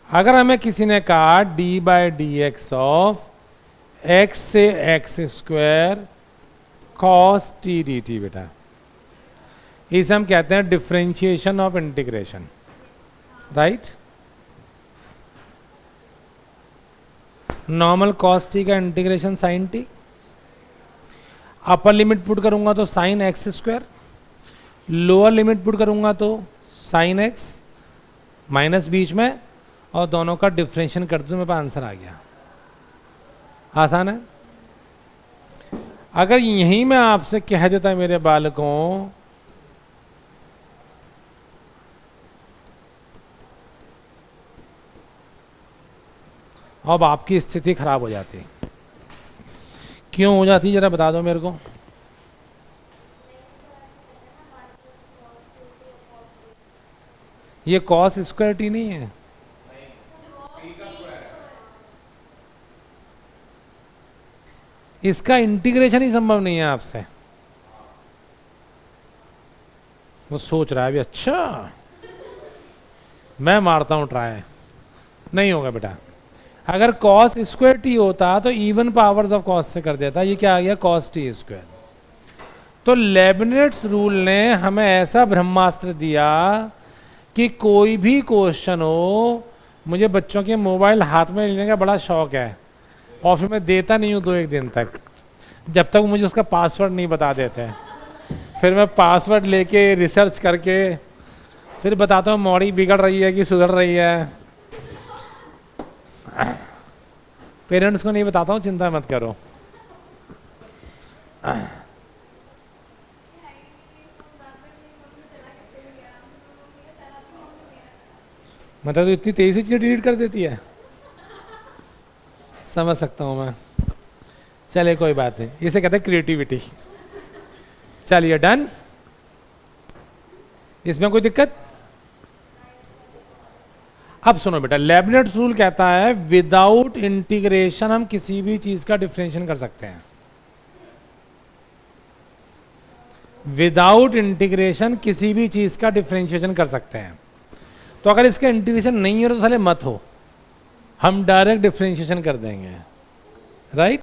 अगर हमें किसी ने कहा d/dx ऑफ x से x² cos t dt, बेटा इसे हम कहते हैं differentiation of integration, right. Normal cos t का integration sin t, upper limit put करूंगा तो sin x², lower limit put करूंगा तो sin x, माइनस बीच में, और दोनों का डिफरेंशिएशन करते हुए मेरे पास आंसर आ गया। आसान है। अगर यही मैं आपसे कह देता मेरे बालकों अब आपकी स्थिति खराब हो जाती, क्यों हो जाती जरा बता दो मेरे को। ये cos² t नहीं है, इसका इंटीग्रेशन ही संभव नहीं है आपसे। वो सोच रहा है अभी, अच्छा मैं मारता हूं ट्राई, नहीं होगा बेटा। अगर cos² t होता तो इवन पावर्स ऑफ cos से कर देता, ये क्या आ गया cos t²। तो लेबनिट्स रूल ने हमें ऐसा ब्रह्मास्त्र दिया कि कोई भी क्वेश्चन हो, मुझे बच्चों के मोबाइल हाथ में लेने का बड़ा शौक है और फिर मैं देता नहीं हूँ 2-1 दिन तक, जब तक मुझे उसका पासवर्ड नहीं बता देते। फिर मैं पासवर्ड लेके रिसर्च करके फिर बताता हूँ मॉडी बिगड़ रही है कि सुधर रही है। पेरेंट्स को नहीं बताता हूँ, चिंता मत करो। मतलब तो इतनी तेजी से चीज़ डिलीट कर देती है, समझ सकता हूँ मैं। चलिए कोई बात नहीं, इसे कहते हैं क्रिएटिविटी। चलिए डन, इसमें कोई दिक्कत। अब सुनो बेटा, लेबनिट्स रूल कहता है विदाउट इंटीग्रेशन हम किसी भी चीज का डिफरेंशिएशन कर सकते हैं। विदाउट इंटीग्रेशन किसी भी चीज का डिफरेंशिएशन कर सकते हैं। तो अगर इसका इंटीग्रेशन नहीं है तो साले मत हो, हम डायरेक्ट डिफरेंशिएशन कर देंगे, राइट।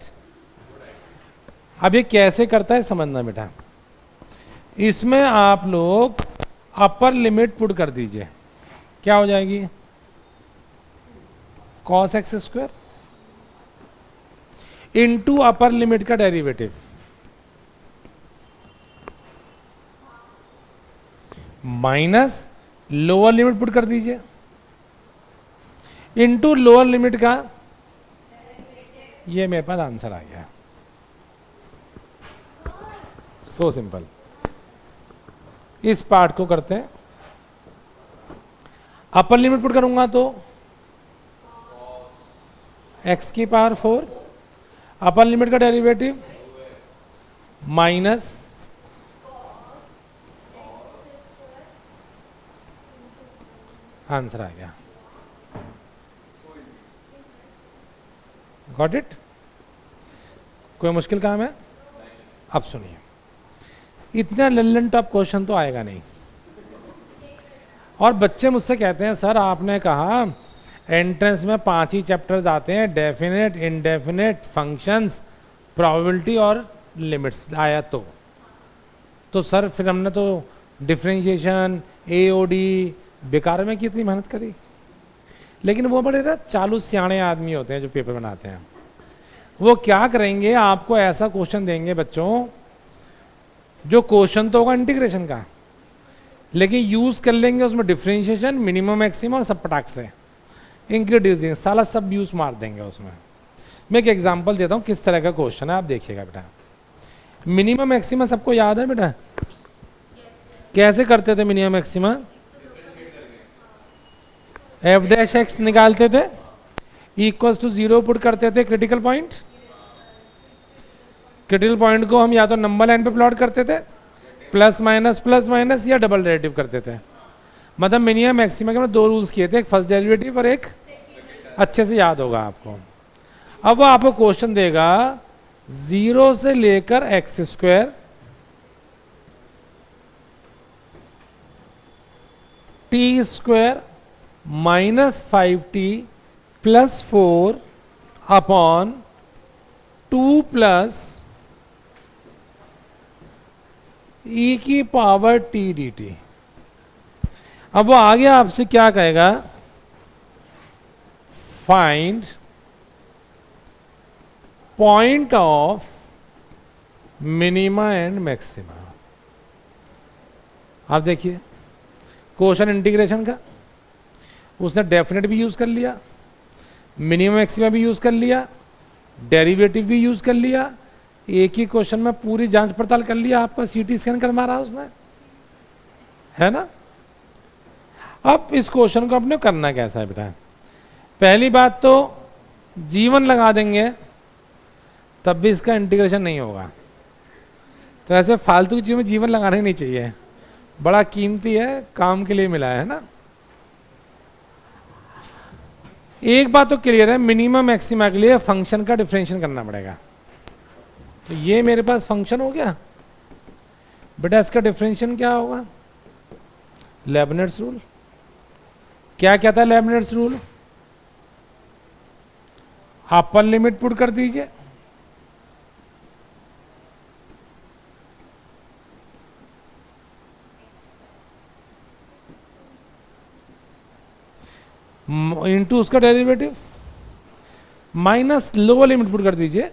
अब ये कैसे करता है समझना बेटा। इसमें आप लोग अपर लिमिट पुट कर दीजिए, क्या हो जाएगी cos x² into upper limit का derivative minus lower limit put कर दीजिए इंटू लोअर लिमिट का, ये मेरे पास आंसर आ गया। So simple. इस पार्ट को करते हैं, अपर लिमिट पुट करूंगा तो x⁴, अपर लिमिट का डेरिवेटिव माइनस आंसर आ गया। Got it. कोई मुश्किल काम है। अब सुनिए, इतना लल्लन टॉप क्वेश्चन तो आएगा नहीं। और बच्चे मुझसे कहते हैं सर आपने कहा एंट्रेंस में 5 ही चैप्टर्स आते हैं, डेफिनेट, इनडेफिनेट, फंक्शंस, प्रोबेबिलिटी और लिमिट्स आया तो सर फिर हमने तो डिफरेंशिएशन, एओडी बेकार में की इतनी मेहनत करी। लेकिन वो बड़े ना चालू सियाणे आदमी होते हैं जो पेपर बनाते हैं। वो क्या करेंगे, आपको ऐसा क्वेश्चन देंगे बच्चों, जो क्वेश्चन तो होगा इंटीग्रेशन का, लेकिन यूज कर लेंगे उसमें डिफरेंशिएशन, मिनिमम मैक्सिमम और सब पटाख से इंक्रीडिंग साला सब यूज मार देंगे उसमें। मैं एक एग्जांपल देता हूँ किस तरह का क्वेश्चन है, आप देखिएगा बेटा। मिनिमम मैक्सिमम सबको याद है बेटा? कैसे करते थे minimum maximum? F dash x निकालते थे, इक्वल्स टू 0 पुट करते थे क्रिटिकल पॉइंट। क्रिटिकल पॉइंट को हम या तो नंबर लाइन पे प्लॉट करते थे, प्लस माइनस या डबल डेरिवेटिव करते थे। मतलब मिनिमम मैक्सिमम के हमने दो रूल्स किए थे, एक फर्स्ट डेरिवेटिव और एक, अच्छे से याद होगा आपको। अब वो आपको क्वेश्चन देगा 0 से लेकर x square T square -5t + 4 upon 2 plus e की पावर t dt। अब वो आगे आपसे क्या कहेगा, find point of minima and maxima. आप देखिए क्वेश्चन इंटीग्रेशन का, उसने डेफिनेट भी यूज कर लिया, मिनिमम मैक्सिमा भी यूज कर लिया, डेरिवेटिव भी यूज कर लिया, एक ही क्वेश्चन में पूरी जांच पड़ताल कर लिया। आपका सीटी स्कैन कर मारा उसने, है ना। अब इस क्वेश्चन को अपने करना कैसा है बेटा? पहली बात तो जीवन लगा देंगे तब भी इसका इंटीग्रेशन नहीं होगा। तो ऐसे फालतू की चीज़ों में जीवन लगाना ही नहीं चाहिए, बड़ा कीमती है, काम के लिए मिला है ना। एक बात तो क्लियर है, मिनिमम मैक्सिमा के लिए फंक्शन का डिफरेंशिएशन करना पड़ेगा। तो ये मेरे पास फंक्शन हो गया बेटा, इसका डिफरेंशिएशन क्या होगा? लेबनिट्ज रूल। क्या कहता है लेबनिट्ज रूल? अपर लिमिट पुट कर दीजिए, इनटू उसका derivative, minus lower limit put कर दीजिए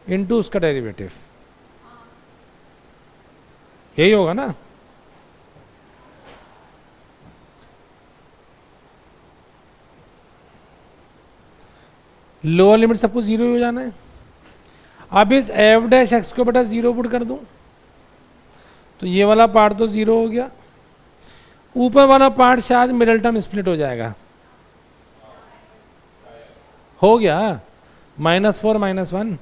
इनटू उसका डेरिवेटिव। यही होगा ना। लोअर लिमिट सबको 0 हो जाना है। अब इस एफ डैश एक्स को बेटा 0 पुट कर दूं तो ये वाला पार्ट तो 0 हो गया, ऊपर वाला पार्ट शायद मिडल टर्म स्प्लिट हो जाएगा। हो गया -4 -1।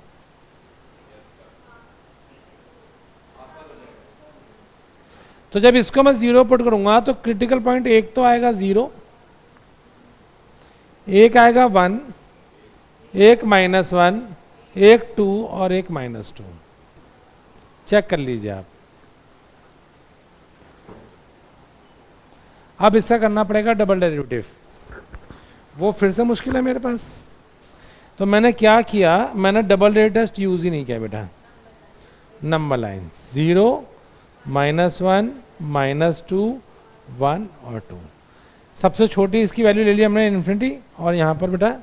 तो जब इसको मैं 0 पुट करूंगा तो क्रिटिकल पॉइंट एक तो आएगा 0, एक आएगा 1, एक -1, एक 2 और एक -2। चेक कर लीजिए आप। अब इसका करना पड़ेगा डबल डेरिवेटिव, वो फिर से मुश्किल है मेरे पास। तो मैंने क्या किया, मैंने डबल डेरिवेटिव टेस्ट यूज ही नहीं किया बेटा। नंबर लाइन 0 -1 -2 1 और 2। सबसे छोटी इसकी वैल्यू ले ली हमने इन्फिनिटी, और यहाँ पर बेटा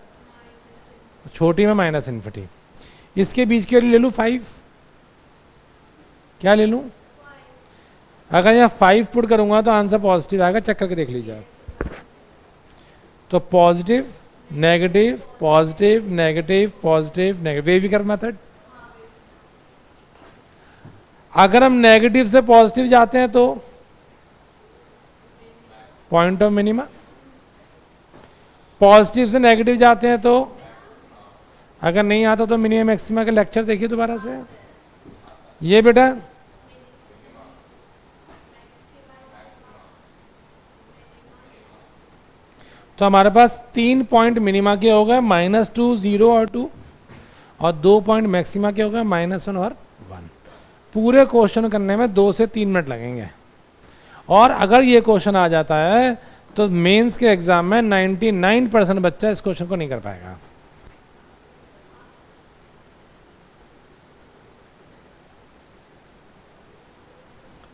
छोटी में -∞। इसके बीच की वैल्यू ले लूँ 5। क्या ले लूँ? अगर यहाँ 5 पुट करूंगा तो आंसर पॉजिटिव आएगा, चेक करके देख लीजिए आप। तो positive negative positive negative positive negative, wavy curve method. अगर हम नेगेटिव से पॉजिटिव जाते हैं तो पॉइंट ऑफ मिनिमा, पॉजिटिव से नेगेटिव जाते हैं तो, अगर नहीं आता तो मिनिमम मैक्सिमा का लेक्चर देखिए दोबारा से। ये बेटा तो हमारे पास 3 पॉइंट मिनिमा के हो गए, -2 0 और 2, और 2 पॉइंट मैक्सिमा के हो गए -1 और 1। पूरे क्वेश्चन करने में 2 से 3 मिनट लगेंगे। और अगर ये क्वेश्चन आ जाता है तो मेंस के एग्जाम में 99% बच्चा इस क्वेश्चन को नहीं कर पाएगा।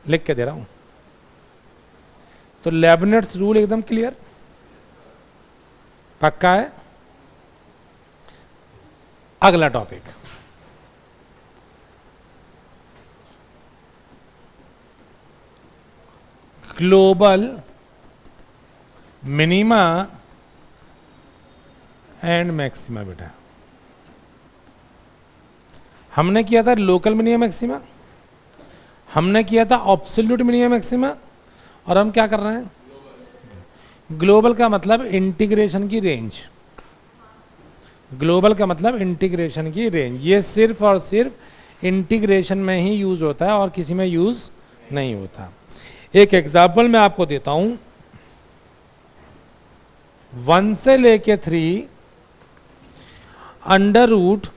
लिख के दे रहा हूं। तो लेबनिट्ज रूल एकदम क्लियर। पक्का है? अगला topic, global minima and maxima. बेटा हमने किया था लोकल मिनिमा मैक्सिमा, हमने किया था ऑब्सोल्यूट मिनिमा मैक्सिमा, और हम क्या कर रहे हैं? ग्लोबल का मतलब इंटीग्रेशन की रेंज। ग्लोबल का मतलब इंटीग्रेशन की रेंज। ये सिर्फ और सिर्फ इंटीग्रेशन में ही यूज होता है और किसी में यूज नहीं होता। एक एग्जाम्पल मैं आपको देता हूं, 1 से लेके 3 under root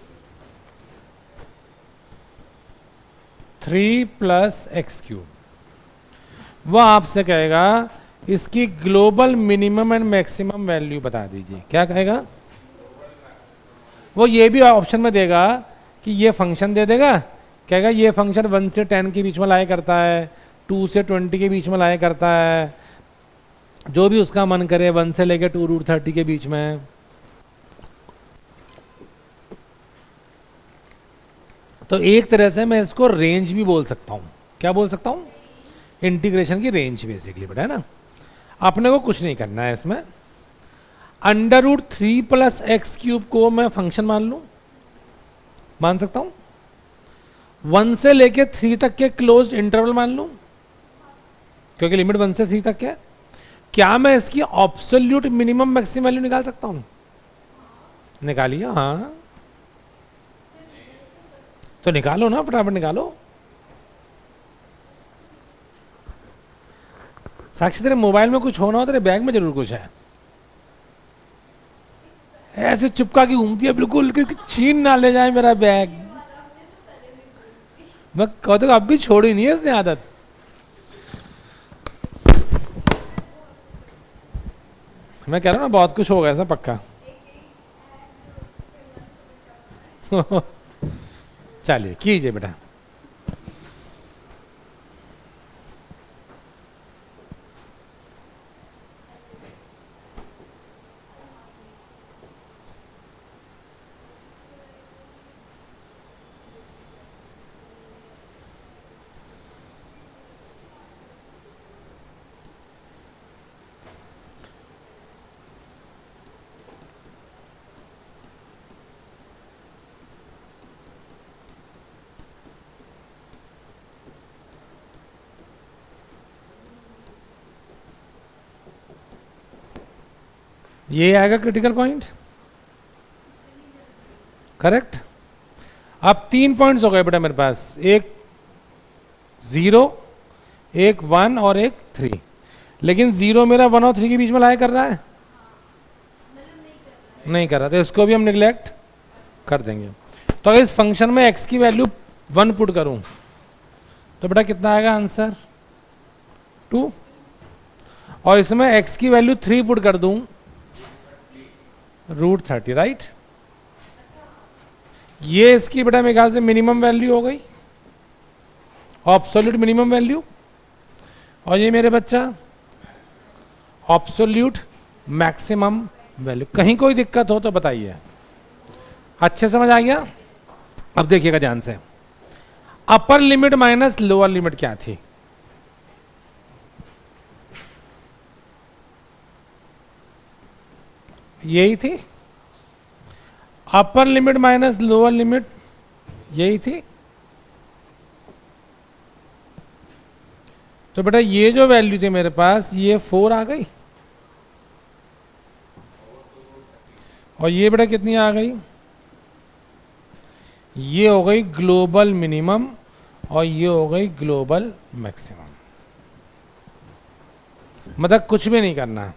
3 plus x cube. वह आपसे कहेगा इसकी global minimum and maximum value बता दीजिए। क्या कहेगा? वो ये भी ऑप्शन में देगा कि ये फंक्शन दे देगा, कहेगा ये फंक्शन 1 से 10 के बीच में लाया करता है, 2 से 20 के बीच में लाया करता है, जो भी उसका मन करे, 1 से लेके 2 रूट 30 के बीच में। तो एक तरह से मैं इसको रेंज भी बोल सकता हूं। क्या बोल सकता हूं? इंटीग्रेशन की रेंज बेसिकली। बेटा है ना, अपने को कुछ नहीं करना है इसमें। Under root 3 plus x cube को मैं फंक्शन मान लूं, मान सकता हूं। 1 से लेके 3 तक के क्लोज्ड इंटरवल मान लूं, क्योंकि लिमिट 1 से 3 तक है। क्या मैं इसकी ऑब्सोल्यूट मिनिमम मैक्सिमम वैल्यू निकाल सकता हूं? निकालिए। हाँ तो निकालो ना, फटाफट निकालो। साक्षी तेरे मोबाइल में कुछ होना हो, तेरे बैग में जरूर कुछ है। ऐसे चिपका के घूमती है बिल्कुल कि छीन ना ले जाए मेरा बैग। मैं कहता हूं अब भी छोड़ी नहीं है इसने आदत। मैं कह रहा हूं ना बहुत कुछ होगा ऐसा पक्का। चलिए कीजिए बेटा। ये आएगा क्रिटिकल पॉइंट, करेक्ट। अब 3 पॉइंट्स हो गए बेटा मेरे पास, एक 0, एक 1 और एक 3। लेकिन 0 मेरा 1 और 3 के बीच में लाया कर रहा है, नहीं कर रहा, तो इसको भी हम निगलेक्ट कर देंगे। तो अगर इस फंक्शन में x की वैल्यू 1 पुट करूं तो बेटा कितना आएगा आंसर? 2। और इसमें x की वैल्यू 3 पुट कर दूं, रूट 30, राइट। ये इसकी बेटा मेरे ख्याल से मिनिमम वैल्यू हो गई, ऑब्सोल्यूट मिनिमम वैल्यू। और ये मेरे बच्चा ऑब्सोल्यूट मैक्सिमम वैल्यू। कहीं कोई दिक्कत हो तो बताइए। अच्छे समझ आ गया? अब देखिएगा ध्यान से, upper limit minus lower limit क्या थी? यही थी। Upper limit minus lower limit यही थी। तो बेटा ये जो वैल्यू थी मेरे पास, ये 4 आ गई, और ये बेटा कितनी आ गई? ये हो गई ग्लोबल मिनिमम और ये हो गई ग्लोबल मैक्सिमम। मतलब कुछ भी नहीं करना,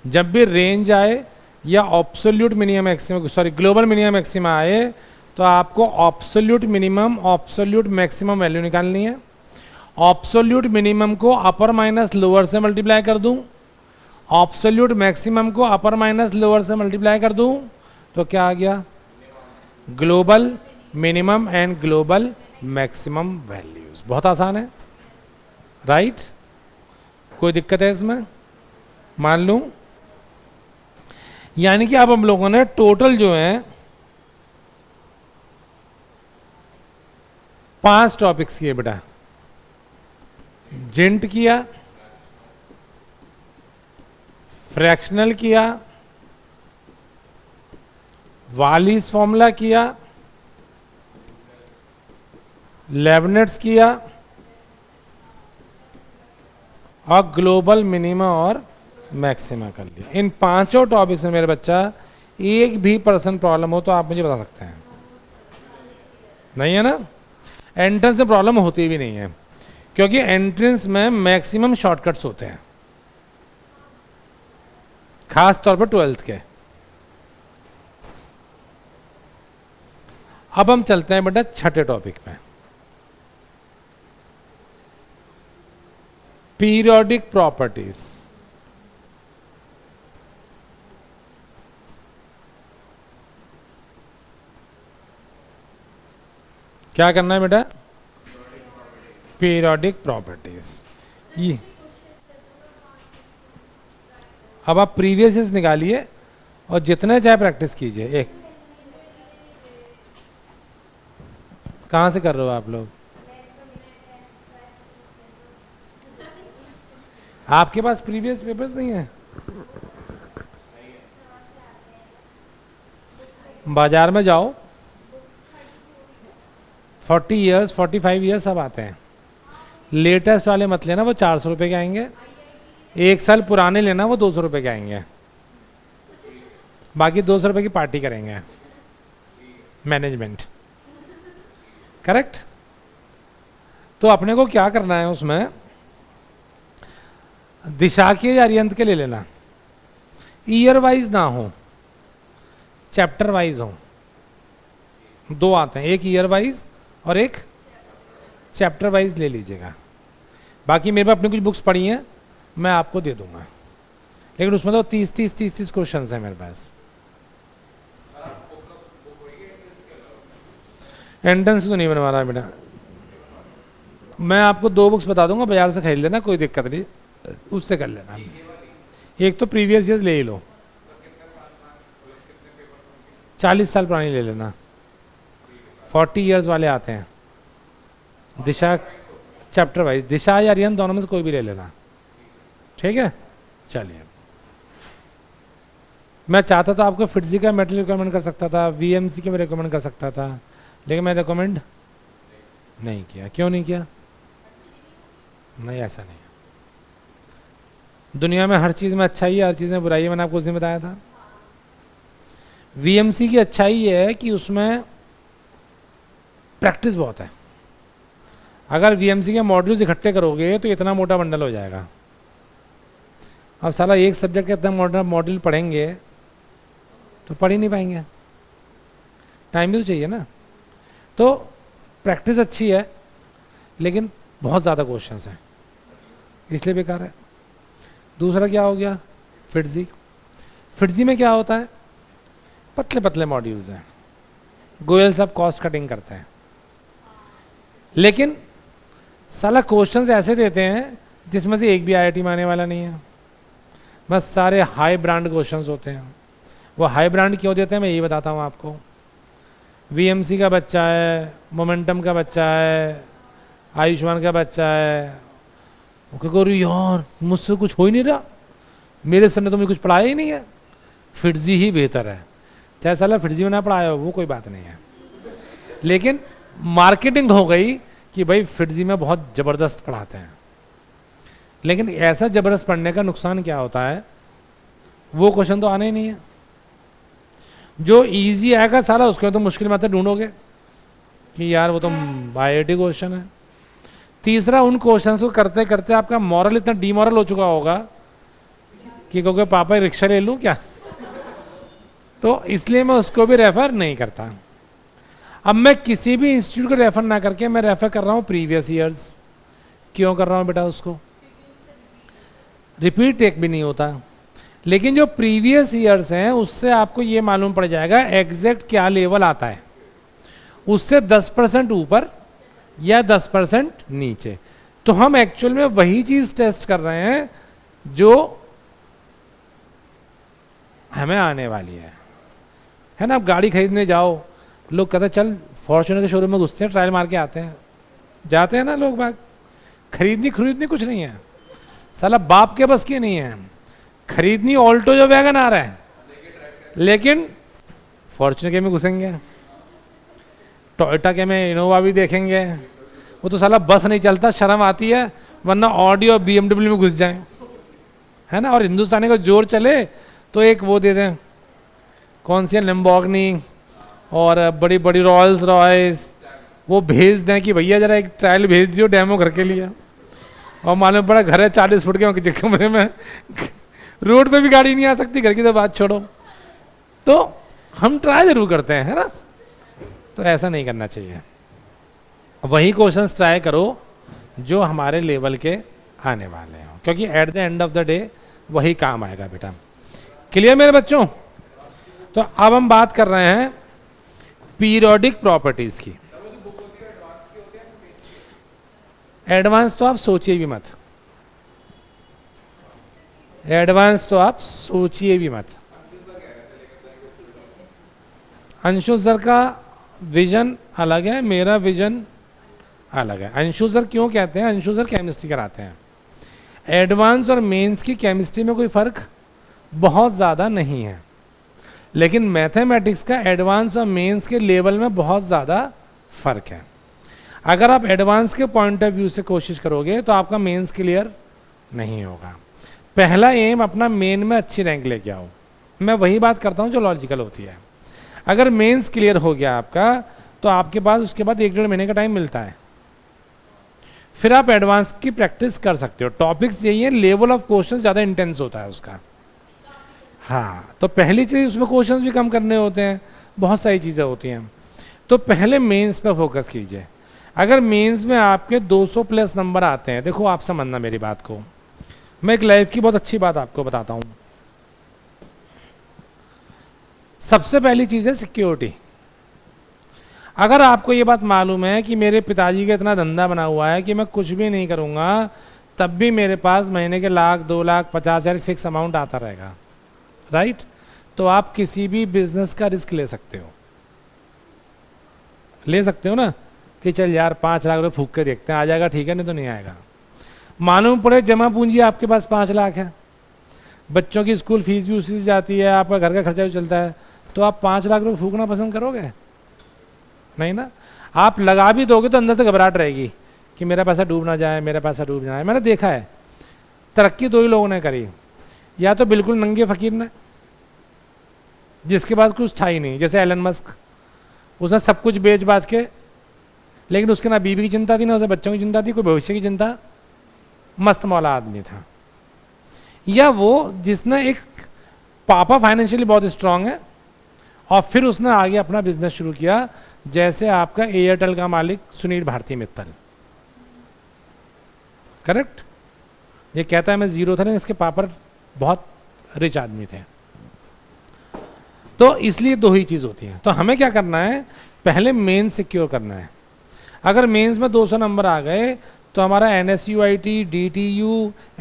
जब भी रेंज आए या absolute minimum maximum, sorry global minimum maximum आए, तो आपको absolute minimum absolute maximum value निकालनी है। ऑब्सोल्यूट मिनिमम को अपर माइनस लोअर से मल्टीप्लाई कर दूं, ऑब्सोल्यूट मैक्सिमम को अपर माइनस लोअर से मल्टीप्लाई कर दूं, तो क्या आ गया? Global minimum and global maximum values. बहुत आसान है, राइट? कोई दिक्कत है इसमें? मान लूं यानी कि अब हम लोगों ने टोटल जो है 5 टॉपिक्स किए बेटा। जेंट किया, फ्रैक्शनल किया, वालिस फॉर्मूला किया, लेबनेट्स किया और ग्लोबल मिनिमा और मैक्सिमा कर लिया। इन 5 टॉपिक्स में मेरे बच्चा एक भी परसेंट प्रॉब्लम हो तो आप मुझे बता सकते हैं, नहीं है ना? एंट्रेंस में प्रॉब्लम होती भी नहीं है, क्योंकि एंट्रेंस में मैक्सिमम शॉर्टकट्स होते हैं, खास तौर पर 12th के। अब हम चलते हैं बेटा छठे टॉपिक में, पीरियोडिक प्रॉपर्टीज। क्या करना है बेटा? Periodic properties. ये अब आप प्रीवियस निकालिए और जितने चाहे प्रैक्टिस कीजिए। एक कहाँ से कर रहे हो आप लोग? आपके पास प्रीवियस पेपर्स नहीं है? बाजार में जाओ, 40 ईयर्स 45 ईयर्स सब आते हैं। लेटेस्ट वाले मत लेना, वो 400 रुपये के आएंगे। 1 साल पुराने लेना, वो 200 रुपये के आएंगे। बाकी 200 रुपये की पार्टी करेंगे मैनेजमेंट, करेक्ट? तो अपने को क्या करना है उसमें, दिशा के या अरियंत के ले लेना, ईयर वाइज ना हो, चैप्टर वाइज हो। 2 आते हैं, एक ईयर वाइज और एक चैप्टर वाइज ले लीजिएगा। बाकी मेरे पास अपनी कुछ बुक्स पढ़ी हैं, मैं आपको दे दूंगा, लेकिन उसमें तो 30 क्वेश्चन हैं मेरे पास। एंट्रेंस तो नहीं बनवा रहा बेटा, मैं आपको 2 बुक्स बता दूंगा, बाजार से खरीद लेना, कोई दिक्कत नहीं, उससे कर लेना। एक तो प्रीवियस ईयर ले ही लो, 40 साल पुरानी ले लेना, 40 ईयर्स वाले आते हैं। दिशा चैप्टर वाइज, दिशा या अरिहंत दोनों में से कोई भी ले लेना, ठीक है? चलिए, मैं चाहता था आपको फिटजी का मेटल रिकमेंड कर सकता था, वीएमसी का भी रिकमेंड कर सकता था, लेकिन मैं रिकमेंड नहीं किया। क्यों नहीं किया? नहीं, ऐसा नहीं है। दुनिया में हर चीज़ में अच्छाई है, हर चीज़ में बुराई है, मैंने आपको उस दिन बताया था। वीएमसी की अच्छाई ये है कि उसमें प्रैक्टिस बहुत है। अगर वीएमसी के मॉड्यूल्स इकट्ठे करोगे तो इतना मोटा बंडल हो जाएगा। अब साला एक सब्जेक्ट के इतना मॉड्यूल पढ़ेंगे तो पढ़ ही नहीं पाएंगे, टाइम भी तो चाहिए ना। तो प्रैक्टिस अच्छी है, लेकिन बहुत ज़्यादा क्वेश्चंस हैं, इसलिए बेकार है। दूसरा क्या हो गया? फिटजी। फिटजी में क्या होता है? पतले पतले मॉड्यूल्स हैं, गोयल सब कॉस्ट कटिंग करते हैं, लेकिन साला क्वेश्चंस ऐसे देते हैं जिसमें से एक भी आईआईटी में आने वाला नहीं है। बस सारे हाई ब्रांड क्वेश्चंस होते हैं। वो हाई ब्रांड क्यों देते हैं मैं यही बताता हूँ आपको। वीएमसी का बच्चा है, मोमेंटम का बच्चा है, आयुष्मान का बच्चा है, वो क्या करूँ यार, मुझसे कुछ हो ही नहीं रहा, मेरे सर ने तो मुझे कुछ पढ़ाया ही नहीं है, फिटजी ही बेहतर है। चाहे साला फिटजी में ना पढ़ाया हो वो कोई बात नहीं है, लेकिन मार्केटिंग हो गई कि भाई फिटजी में बहुत ज़बरदस्त पढ़ाते हैं। लेकिन ऐसा ज़बरदस्त पढ़ने का नुकसान क्या होता है, वो क्वेश्चन तो आने ही नहीं है। जो इजी आएगा सारा उसके तो मुश्किल में ढूंढोगे कि यार वो तो आईआईटी क्वेश्चन है। तीसरा, उन क्वेश्चंस को करते करते आपका मॉरल इतना डीमोरल हो चुका होगा कि कहोगे पापा रिक्शा ले लूँ क्या, तो इसलिए मैं उसको भी रेफर नहीं करता। अब मैं किसी भी इंस्टीट्यूट को रेफर ना करके मैं रेफर कर रहा हूँ प्रीवियस ईयर्स। क्यों कर रहा हूँ बेटा? उसको रिपीट एक भी नहीं होता, लेकिन जो प्रीवियस ईयर्स हैं उससे आपको ये मालूम पड़ जाएगा एग्जैक्ट क्या लेवल आता है, उससे 10% ऊपर या 10% नीचे। तो हम एक्चुअल में वही चीज टेस्ट कर रहे हैं जो हमें आने वाली है ना। आप गाड़ी खरीदने जाओ, लोग कहते हैं चल फॉर्च्यूनर के शोरूम में घुसते हैं, ट्रायल मार के आते हैं, जाते हैं ना लोग बाग। खरीदनी कुछ नहीं है, साला बाप के बस की नहीं है। खरीदनी ऑल्टो जो वैगन आ रहा है, लेकिन फॉर्च्यूनर के में घुसेंगे, टोयोटा के में इनोवा भी देखेंगे। वो तो साला बस नहीं चलता, शर्म आती है, वरना ऑडी और बीएमडब्ल्यू में घुस जाएं, है ना। और हिंदुस्तानी का जोर चले तो एक वो दे दें, कौन सी है, लैम्बोर्गिनी और बड़ी बड़ी रॉयल्स रॉयस, वो भेज दें कि भैया जरा एक ट्रायल भेज दियो डेमो घर के लिए। और मालूम पड़ा घर है 40 फुट के कमरे में, रोड पे भी गाड़ी नहीं आ सकती, घर की तो बात छोड़ो। तो हम ट्राई जरूर करते हैं, है ना। तो ऐसा नहीं करना चाहिए, वही क्वेश्चंस ट्राई करो जो हमारे लेवल के आने वाले हो, क्योंकि at the end of the day वही काम आएगा बेटा। क्लियर मेरे बच्चों। तो अब हम बात कर रहे हैं पीरियोडिक प्रॉपर्टीज की। एडवांस तो आप सोचिए भी मत, एडवांस तो आप सोचिए भी मत। अंशु सर का विजन अलग है, मेरा विजन अलग है। अंशु सर क्यों कहते हैं, अंशु सर केमिस्ट्री कराते हैं। एडवांस और मेंस की केमिस्ट्री में कोई फर्क बहुत ज़्यादा नहीं है, लेकिन मैथमेटिक्स का एडवांस और मेंस के लेवल में बहुत ज़्यादा फर्क है। अगर आप एडवांस के पॉइंट ऑफ व्यू से कोशिश करोगे तो आपका मेंस क्लियर नहीं होगा। पहला एम अपना मेन में अच्छी रैंक लेके आओ। मैं वही बात करता हूँ जो लॉजिकल होती है। अगर मेंस क्लियर हो गया आपका, तो आपके पास उसके बाद 1-1.5 महीने का टाइम मिलता है, फिर आप एडवांस की प्रैक्टिस कर सकते हो। टॉपिक्स यही है, लेवल ऑफ क्वेश्चन ज़्यादा इंटेंस होता है उसका। हाँ, तो पहली चीज़ उसमें क्वेश्चंस भी कम करने होते हैं, बहुत सारी चीज़ें होती हैं। तो पहले मेंस पे फोकस कीजिए। अगर मेंस में आपके 200 प्लस नंबर आते हैं, देखो आप समझना मेरी बात को, मैं एक लाइफ की बहुत अच्छी बात आपको बताता हूँ। सबसे पहली चीज़ है सिक्योरिटी। अगर आपको ये बात मालूम है कि मेरे पिताजी का इतना धंधा बना हुआ है कि मैं कुछ भी नहीं करूँगा तब भी मेरे पास महीने के 1,00,000, 2,00,000, 50,000 फिक्स अमाउंट आता रहेगा, राइट, तो आप किसी भी बिजनेस का रिस्क ले सकते हो। ले सकते हो ना, कि चल यार 5 लाख रुपये फूक के देखते हैं, आ जाएगा ठीक है, नहीं तो नहीं आएगा। मालूम पड़े जमा पूंजी आपके पास 5 लाख है, बच्चों की स्कूल फीस भी उसी से जाती है, आपका घर का खर्चा भी चलता है, तो आप 5 लाख रुपये फूकना पसंद करोगे? नहीं ना। आप लगा भी दोगे तो अंदर से घबराहट रहेगी कि मेरा पैसा डूब ना जाए, मेरा पैसा डूब जाए। मैंने देखा है, तरक्की 2 ही लोगों ने करी, या तो बिल्कुल नंगे फकीर ने जिसके पास कुछ था ही नहीं, जैसे एलन मस्क, उसने सब कुछ बेच बाच के, लेकिन उसके ना बीवी की चिंता थी, ना उसे बच्चों की चिंता थी, कोई भविष्य की चिंता, मस्त मौला आदमी था। या वो जिसने एक पापा फाइनेंशियली बहुत स्ट्रांग है और फिर उसने आगे अपना बिजनेस शुरू किया, जैसे आपका एयरटेल का मालिक सुनील भारती मित्तल, करेक्ट। ये कहता है मैं जीरो था, लेकिन इसके पापा बहुत रिच आदमी थे। तो इसलिए 2 ही चीज होती है। तो हमें क्या करना है, पहले मेन सिक्योर करना है। अगर मेंस में 200 नंबर आ गए तो हमारा NSUIT, DTU,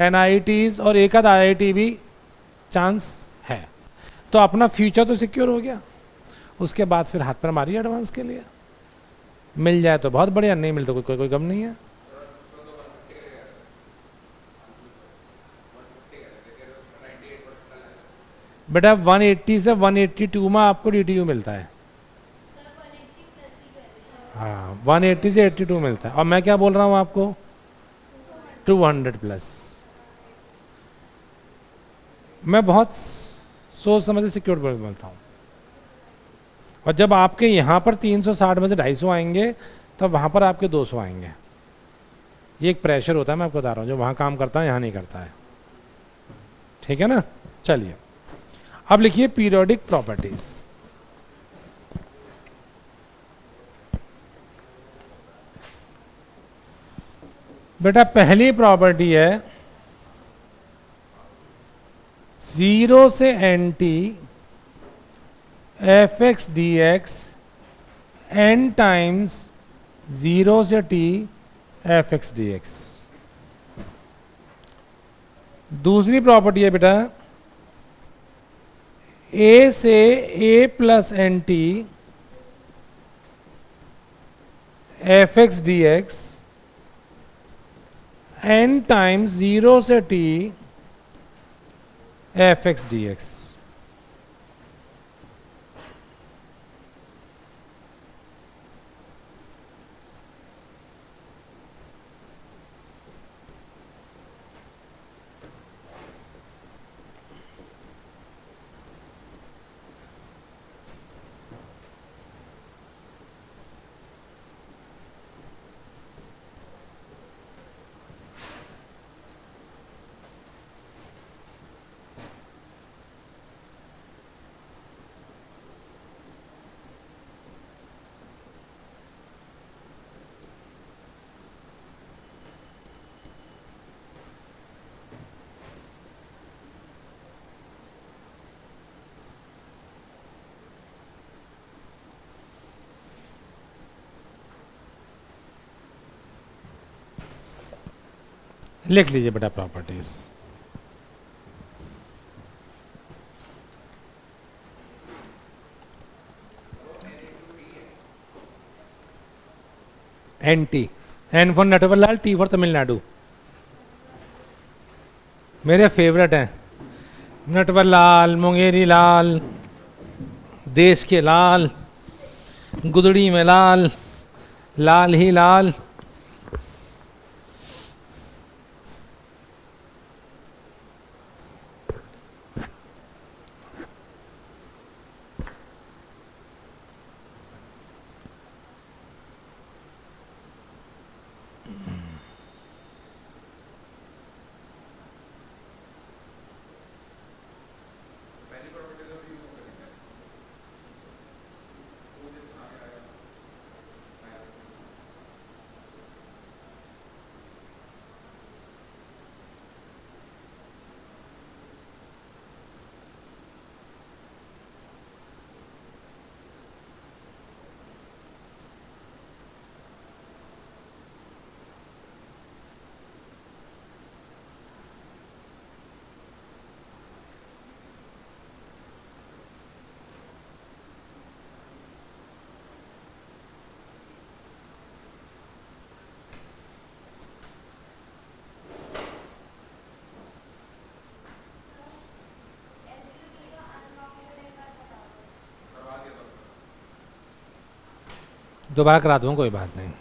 NITs और एक आध IIT भी चांस है, तो अपना फ्यूचर तो सिक्योर हो गया। उसके बाद फिर हाथ पर मारिए एडवांस के लिए, मिल जाए तो बहुत बढ़िया, नहीं मिल तो कोई गम नहीं है। बेटा 180 से 182 में आपको DTU मिलता है। हाँ, 180 से 82 मिलता है, और मैं क्या बोल रहा हूँ आपको, 200 प्लस। मैं बहुत सोच समझ से सिक्योर बोलता हूँ। और जब आपके यहाँ पर 360 में से 250 आएंगे, तब वहाँ पर आपके 200 आएंगे। ये एक प्रेशर होता है, मैं आपको बता रहा हूँ, जो वहाँ काम करता है यहाँ नहीं करता है, ठीक है ना। चलिए अब लिखिए पीरियोडिक प्रॉपर्टीज। बेटा पहली प्रॉपर्टी है 0 से NT fx dx n times 0 से t fx dx। दूसरी प्रॉपर्टी है बेटा ए से A plus N T F X D X N times 0 से T F X D X. लिख लीजिए बेटा properties. N T, N for Natwarlal, T for Tamil Nadu. मेरे फेवरेट हैं नटवरलाल, मुंगेरी लाल, देश के लाल, गुदड़ी में लाल, लाल ही लाल। दोबारा करा दूँ, कोई बात नहीं।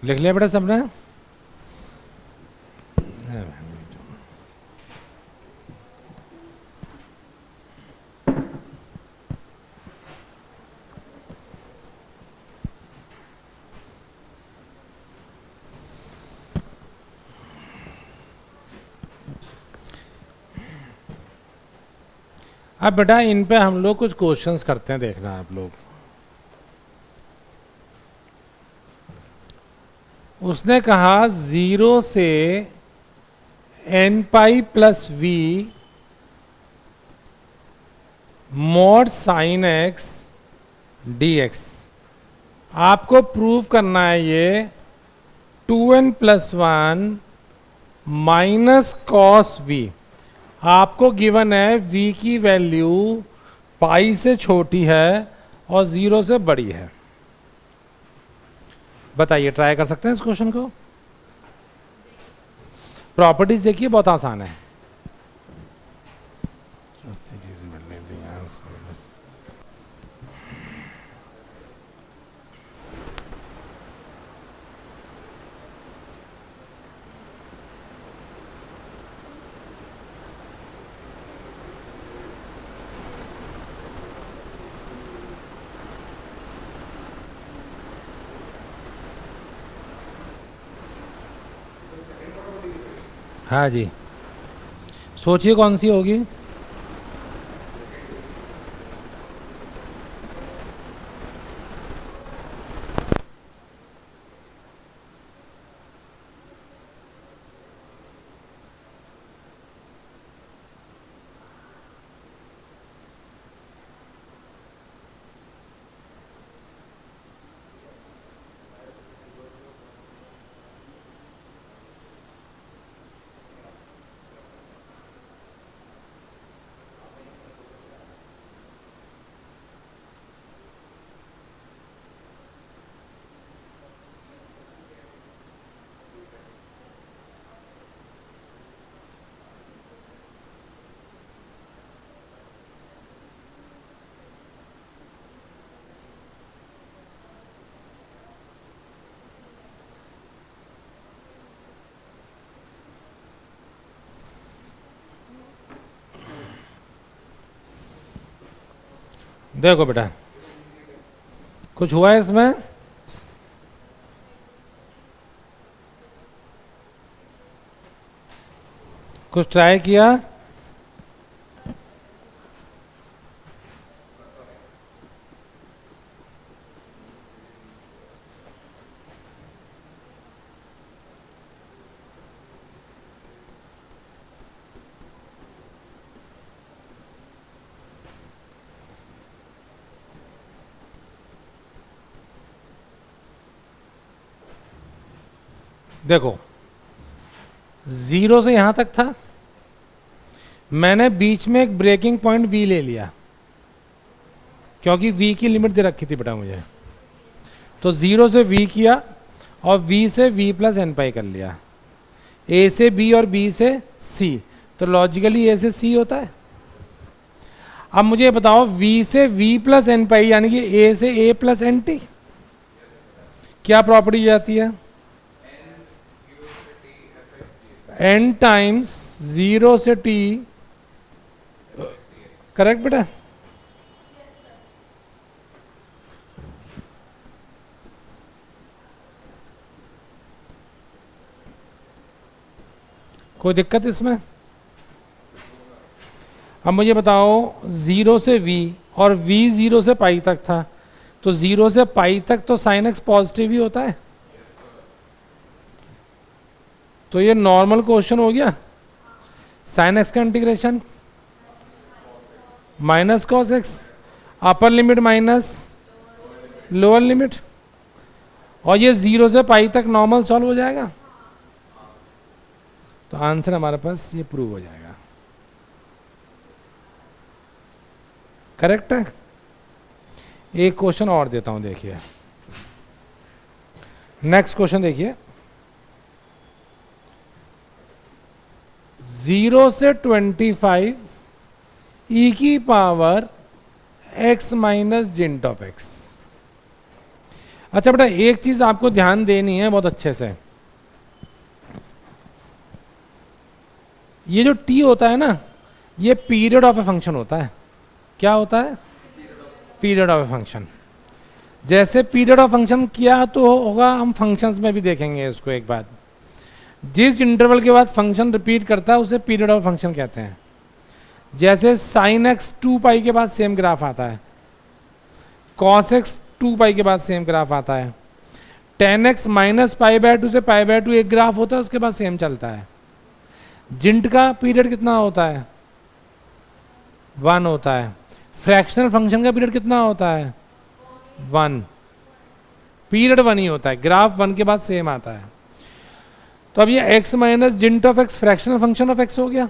लिख लिया बेटा सबने? अब बेटा इन पे हम लोग कुछ क्वेश्चंस करते हैं, देखना आप लोग। उसने कहा 0 से n pi plus V mod sine x D x आपको प्रूव करना है ये 2n+1 माइनस कॉस वी। आपको गिवन है v की वैल्यू पाई से छोटी है और 0 से बड़ी है। बताइए, ट्राई कर सकते हैं इस क्वेश्चन को? प्रॉपर्टीज देखिए, बहुत आसान है। हाँ जी, सोचिए कौन सी होगी। देखो बेटा, कुछ हुआ है इसमें? कुछ ट्राई किया? देखो, 0 से यहां तक था, मैंने बीच में एक ब्रेकिंग पॉइंट v ले लिया क्योंकि v की लिमिट दे रखी थी बेटा मुझे। तो 0 से v किया और v से v प्लस एन पाई कर लिया, a से b और b से c। तो लॉजिकली a से c होता है। अब मुझे बताओ, v से v प्लस एन पाई यानी कि a से a प्लस एन टी, क्या प्रॉपर्टी जाती है? n टाइम्स 0 से t। करेक्ट बेटा? कोई दिक्कत इसमें? अब मुझे बताओ, 0 से v और v 0 से पाई तक था, तो 0 से पाई तक तो साइन एक्स पॉजिटिव ही होता है। तो ये नॉर्मल क्वेश्चन हो गया। साइन एक्स का integration minus cos x, upper limit minus lower limit, और ये 0 से पाई तक नॉर्मल सॉल्व हो जाएगा। तो आंसर हमारे पास ये प्रूव हो जाएगा। करेक्ट है? एक क्वेश्चन और देता हूं, देखिए नेक्स्ट क्वेश्चन देखिए। 0 से 25 e की power x minus gint of x। अच्छा बेटा, एक चीज आपको ध्यान देनी है बहुत अच्छे से। ये जो t होता है ना, ये पीरियड ऑफ ए फंक्शन होता है। क्या होता है? Period of a function. जैसे पीरियड ऑफ फंक्शन किया तो होगा, हम फंक्शंस में भी देखेंगे इसको एक बार। जिस इंटरवल के बाद फंक्शन रिपीट करता है उसे पीरियड ऑफ फंक्शन कहते हैं। जैसे साइन एक्स 2 पाई के बाद सेम ग्राफ आता है, कॉस एक्स 2 पाई के बाद सेम ग्राफ आता है, ten x minus pi by 2 से पाई बाय 2 एक ग्राफ होता है, उसके बाद सेम चलता है। जिंट का पीरियड कितना होता है? 1 होता है। फ्रैक्शनल फंक्शन का पीरियड कितना होता है? 1। पीरियड वन ही होता है, ग्राफ वन के बाद सेम आता है। तो अब ये x minus gint of x fractional function of x हो गया,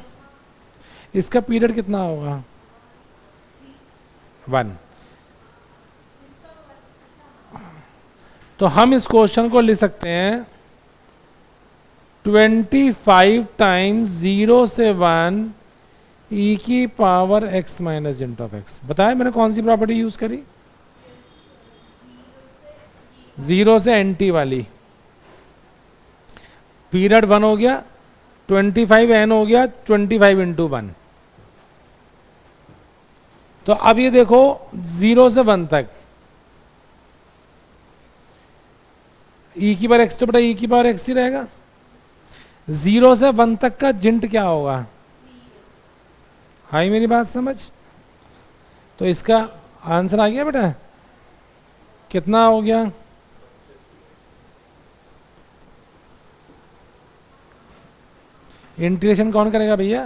इसका पीरियड कितना होगा 1। तो हम इस क्वेश्चन को लिख सकते हैं 25 टाइम्स 0 से 1 e की power x minus gint of x। बताया मैंने कौन सी प्रॉपर्टी यूज करी, 0 से एंटी वाली। पीरियड 1 हो गया, 25 n हो गया, 25 इंटू 1। तो अब ये देखो 0 से 1 तक e की पावर x तो बटा e की पावर x ही रहेगा। 0 से 1 तक का जिंट क्या होगा, हाई मेरी बात समझ। तो इसका आंसर आ गया बेटा, कितना हो गया, इंटीग्रेशन कौन करेगा भैया,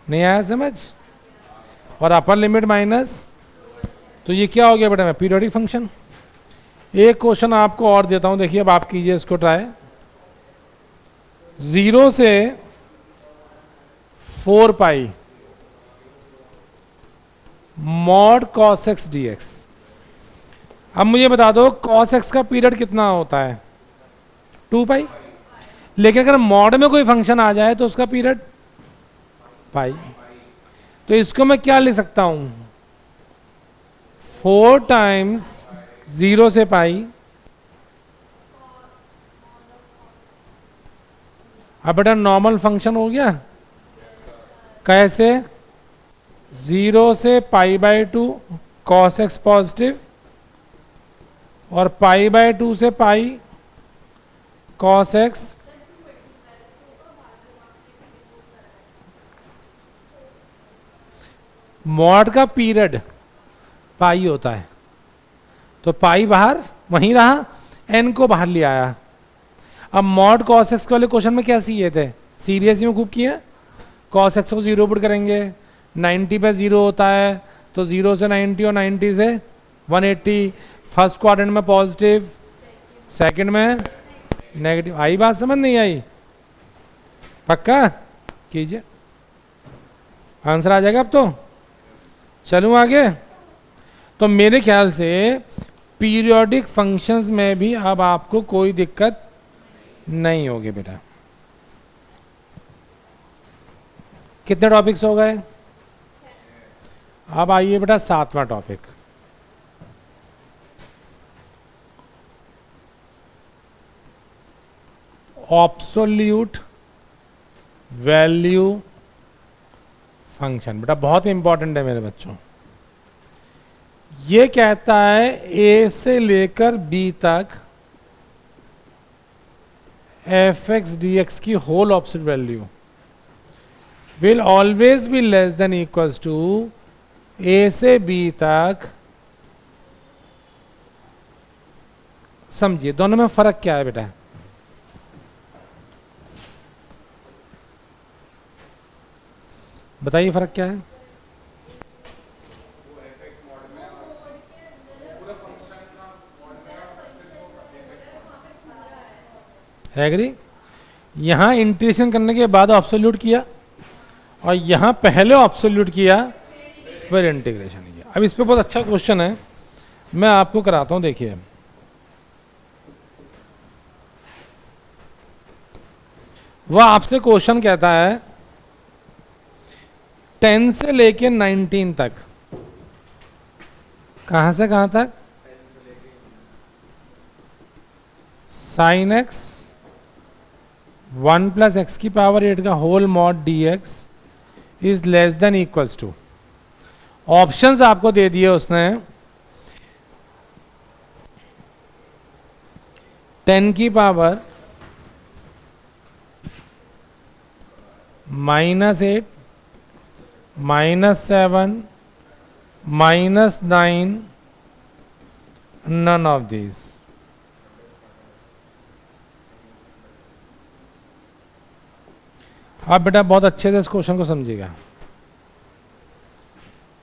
नहीं आया समझ। और अपर लिमिट माइनस, तो ये क्या हो गया बेटा, मैं पीरियोडिक फंक्शन। एक क्वेश्चन आपको और देता हूं, देखिए अब आप कीजिए इसको ट्राई। 0 से 4 pi mod cos X D X. अब मुझे बता दो कॉस एक्स का पीरियड कितना होता है 2 पाई, लेकिन अगर मॉड में कोई फंक्शन आ जाए तो उसका पीरियड पाई। तो इसको मैं क्या लिख सकता हूं, 4 टाइम्स 0 से पाई। अब बेटा नॉर्मल फंक्शन हो गया, कैसे, 0 से pi by 2 cos x positive और पाई बाय 2 से पाई कॉस एक्स। मॉड का पीरियड पाई होता है, तो पाई बाहर वहीं रहा, एन को बाहर ले आया। अब मॉड कॉस एक्स वाले क्वेश्चन में क्या सीए थे, सीरियस में खूब किए, कॉस एक्स को 0 पुट करेंगे, 90 पे 0 होता है, तो 0 से 90 और 90 से 180। फर्स्ट क्वाड्रेंट में पॉजिटिव, सेकंड में नेगेटिव। आई बात समझ नहीं आई, पक्का कीजिए, आंसर आ जाएगा अब। तो चलूं आगे। तो मेरे ख्याल से पीरियोडिक फंक्शंस में भी अब आपको कोई दिक्कत नहीं होगी बेटा। कितने टॉपिक्स हो गए, अब आइए बेटा 7वां टॉपिक। Absolute value function. बेटा बहुत इंपॉर्टेंट है मेरे बच्चों। ये कहता है ए से लेकर बी तक एफ एक्स डी एक्स की whole absolute value will always be less than equals to A से बी तक। समझिए दोनों में फर्क क्या है बेटा, बताइए फर्क क्या है। एग्री, यहां इंटीग्रेशन करने के बाद ऑब्सोल्यूट किया और यहां पहले ऑब्सोल्यूट किया फिर इंटीग्रेशन किया। अब इस पे बहुत अच्छा क्वेश्चन है, मैं आपको कराता हूं। देखिए वह आपसे क्वेश्चन कहता है 10 से लेके 19 तक, कहां से कहां तक, साइन एक्स 1 प्लस एक्स की पावर 8 का whole mod d x is less than equals to. Options आपको दे दिए उसने, 10 की पावर -8, -7, -9, none of these। आप बेटा बहुत अच्छे से इस क्वेश्चन को समझिएगा।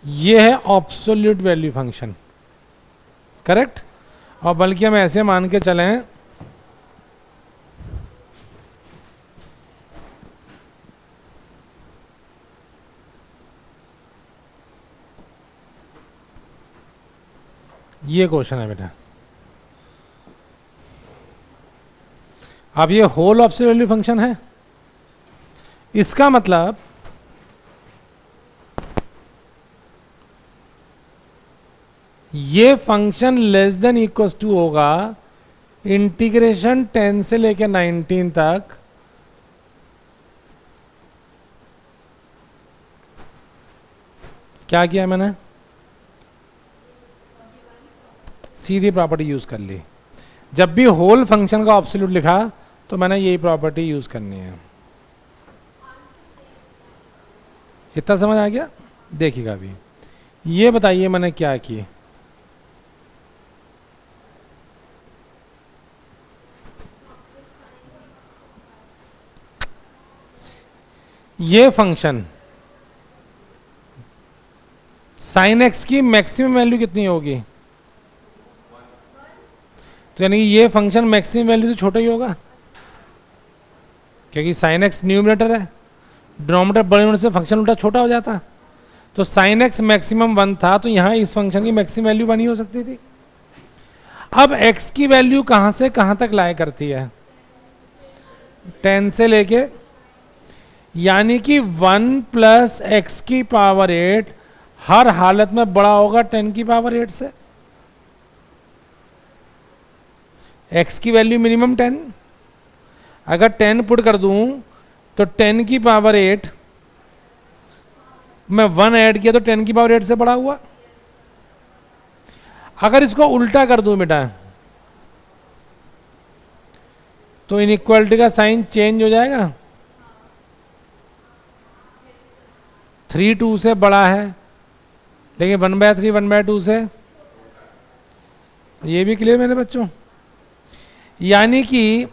ये है ऑब्सोल्यूट वैल्यू फंक्शन, करेक्ट। और बल्कि हम ऐसे मान के चलें, ये क्वेश्चन है बेटा। अब ये होल ऑब्सोल्यूट वैल्यू फंक्शन है, इसका मतलब ये function less than equal to होगा इंटीग्रेशन 10 से लेकर 19 तक क्या किया मैंने, सीधी प्रॉपर्टी यूज कर ली। जब भी होल फंक्शन का ऑब्सोल्यूट लिखा तो मैंने यही प्रॉपर्टी यूज करनी है। इतना समझ आ गया? देखिएगा अभी, ये बताइए मैंने क्या की। ये फंक्शन साइन एक्स की मैक्सिमम वैल्यू कितनी होगी, तो यानी कि ये फंक्शन मैक्सिमम वैल्यू से छोटा ही होगा, क्योंकि साइन एक्स न्यूमरेटर है, डिनोमिनेटर बड़े होने से फंक्शन उल्टा छोटा हो जाता। तो साइन एक्स मैक्सिमम 1 था, तो यहां इस फंक्शन की मैक्सिमम वैल्यू 1 ही हो सकती थी। अब x की वैल्यू कहां से कहां तक लाया करती है, 10 से लेके, यानी कि 1 प्लस एक्स की पावर 8 हर हालत में बड़ा होगा 10 की पावर 8 से। x की वैल्यू मिनिमम 10, अगर 10 पुट कर दूं तो 10 की पावर 8 में 1 ऐड किया तो 10 की पावर 8 से बड़ा हुआ। अगर इसको उल्टा कर दूं बेटा तो इनइक्वालिटी का साइन चेंज हो जाएगा, 3 2 से बड़ा है, लेकिन 1/3 1/2 से, ये भी क्लियर मेरे बच्चों। यानी कि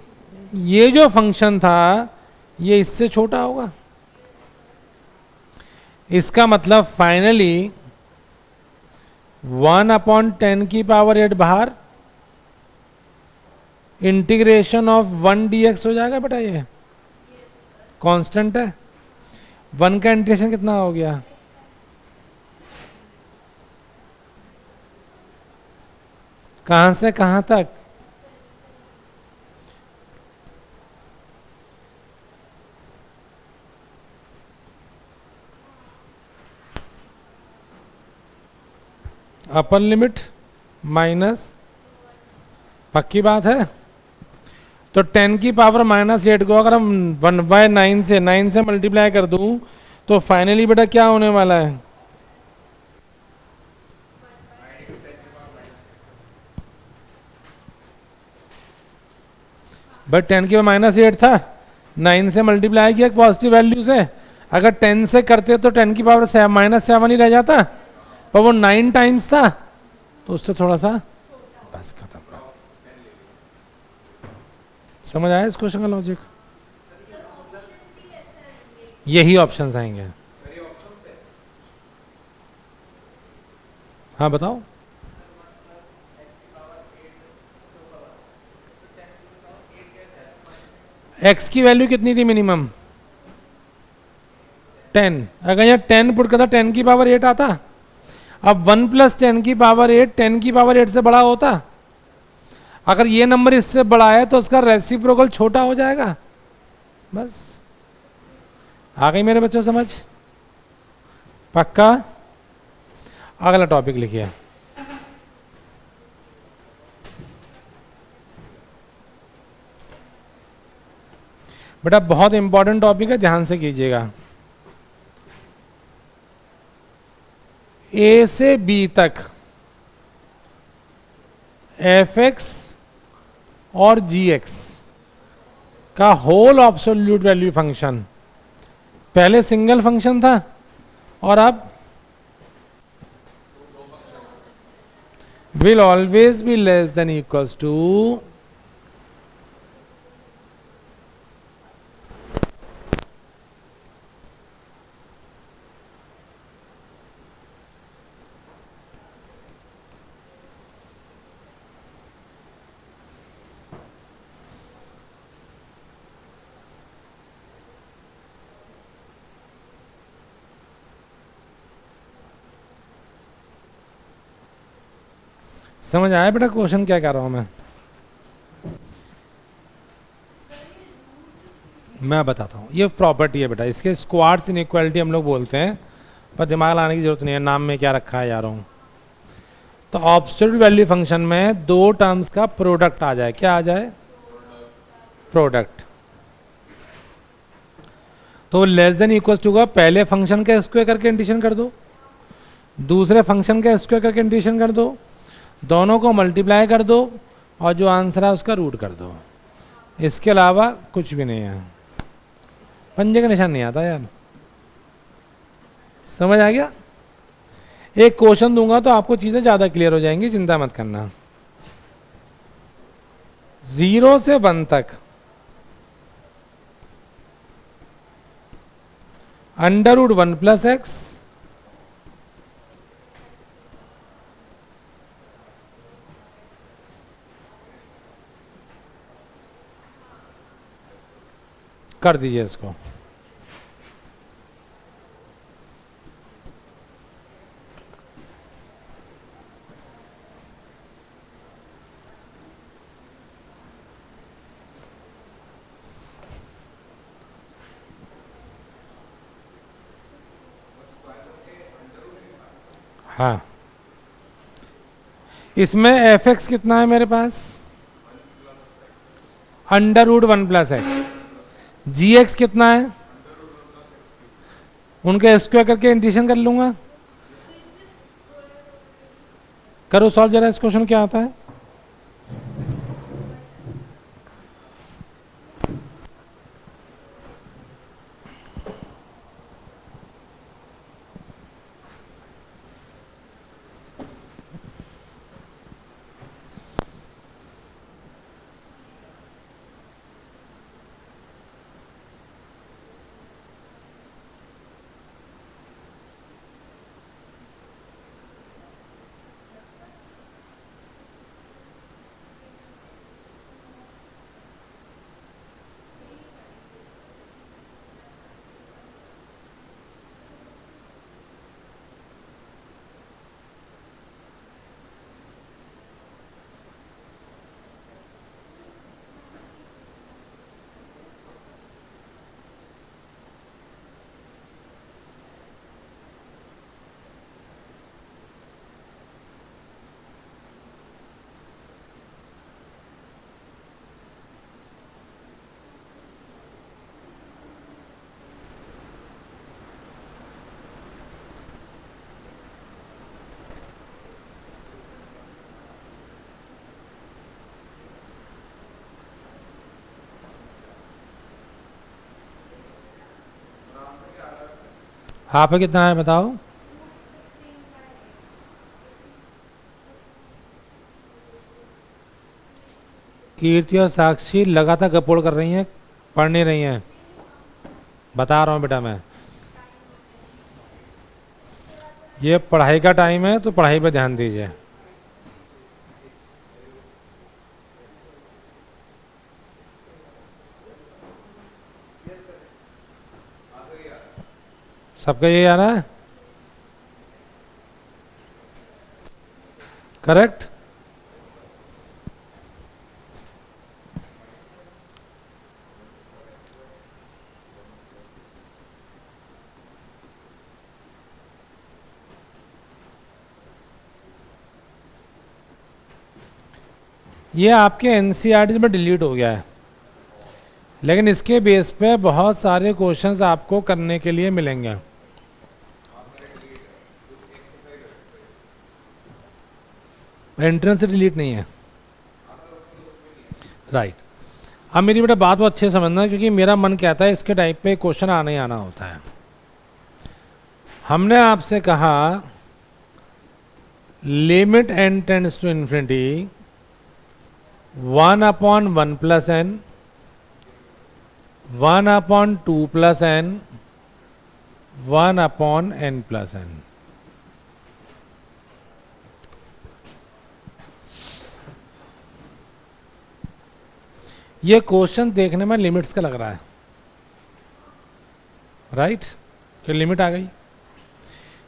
ये जो फंक्शन था ये इससे छोटा होगा। इसका मतलब फाइनली 1/10 की पावर 8 बाहर, इंटीग्रेशन ऑफ 1 dx हो जाएगा बेटा। ये कांस्टेंट है, 1 का इंटीग्रेशन कितना हो गया, कहां से कहां तक, अपर लिमिट माइनस, पक्की बात है। तो 10 की पावर -8 को अगर हम 1/9 से 9 से मल्टीप्लाई कर दूं तो फाइनली बेटा क्या होने वाला है, बट 10 की -8 था, 9 से मल्टीप्लाई किया पॉजिटिव वैल्यू से, अगर 10 से करते तो 10 की पावर -7 ही रह जाता, पर वो 9 टाइम्स था तो उससे थोड़ा सा, बस खत्म। समझ आया इस क्वेश्चन का लॉजिक? यही ऑप्शंस आएंगे। हाँ बताओ। x की वैल्यू कितनी थी मिनिमम, 10। अगर यहाँ 10 पुट करता 10 की पावर 8 आता। अब 1 + 10 की पावर 8 10 की पावर 8 से बड़ा होता। अगर ये नंबर इससे बड़ा है तो उसका रेसिप्रोकल छोटा हो जाएगा। बस आ गई मेरे बच्चों समझ? पक्का? अगला टॉपिक लिखिए। बेटा बहुत इंपॉर्टेंट टॉपिक है, ध्यान से कीजिएगा। ए से बी तक f(x) और g(x) का होल एब्सोल्यूट वैल्यू फंक्शन, पहले सिंगल फंक्शन था और अब will always be less than equals to समझ आया बेटा क्वेश्चन क्या कर रहा हूँ मैं बताता हूँ। ये प्रॉपर्टी है बेटा, इसके स्क्वाड्स इनइक्वालिटी हम लोग बोलते हैं, पर दिमाग लाने की जरूरत नहीं है, नाम में क्या रखा है यारों। तो ऑब्सोल्यूट वैल्यू फंक्शन में दो टर्म्स का प्रोडक्ट आ जाए, क्या आ जाए? प्रोडक्ट। तो लेस देन इक्वल टू का पहले फंक्शन का स्क्वायर करके इंटीग्रेशन कर दो, दूसरे फंक्शन का स्क्वायर करके इंटीग्रेशन कर दो, दोनों को मल्टीप्लाई कर दो और जो आंसर है उसका रूट कर दो। इसके अलावा कुछ भी नहीं है। पंजे का निशान नहीं आता यार, समझ आ गया? एक क्वेश्चन दूंगा तो आपको चीजें ज्यादा क्लियर हो जाएंगी, चिंता मत करना। 0 से 1 तक √1 + x कर दीजिए इसको। हाँ, इसमें f(x) कितना है मेरे पास? √1 + x। gx कितना है? उनके स्क्वायर करके इंटीग्रेशन कर लूंगा। करो सॉल्व जरा, इस क्वेश्चन क्या आता है? आप कितना है बताओ? कीर्ति और साक्षी लगातार गपोड़ कर रही हैं, पढ़ नहीं रही हैं, बता रहा हूँ बेटा मैं। ये पढ़ाई का टाइम है तो पढ़ाई पे ध्यान दीजिए। सबका ये आ रहा है? करेक्ट? ये आपके एनसीईआरटी में डिलीट हो गया है, लेकिन इसके बेस पे बहुत सारे क्वेश्चंस आपको करने के लिए मिलेंगे। एंट्रेंस से डिलीट नहीं है, राइट। अब मेरी बेटा बात बहुत अच्छे से समझना, क्योंकि मेरा मन कहता है इसके टाइप पे क्वेश्चन आना ही आना होता है। हमने आपसे कहा limit n tends to infinity 1/1 + n 1/2 + n 1/n + n। ये क्वेश्चन देखने में लिमिट्स का लग रहा है, राइट? कि लिमिट आ गई,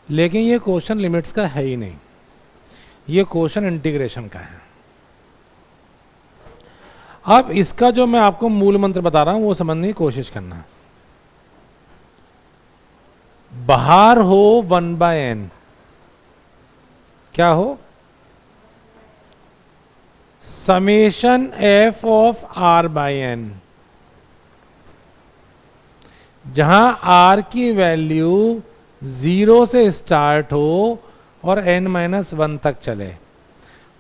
लेकिन ये क्वेश्चन लिमिट्स का है ही नहीं। ये क्वेश्चन इंटीग्रेशन का है। अब इसका जो मैं आपको मूल मंत्र बता रहा हूं वो समझने की कोशिश करना। बाहर हो 1/n, क्या हो, समेशन f ऑफ r/n, जहां r की वैल्यू 0 से स्टार्ट हो और n-1 तक चले,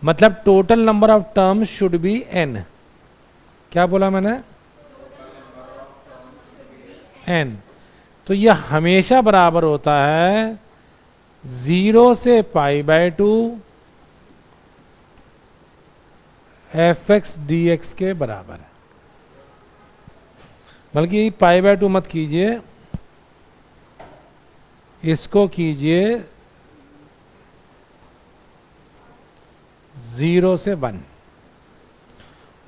मतलब total number of terms should be n। क्या बोला मैंने, n। तो यह हमेशा बराबर होता है 0 से π/2 fx dx के बराबर। बल्कि π/2 मत कीजिए, इसको कीजिए 0 से 1।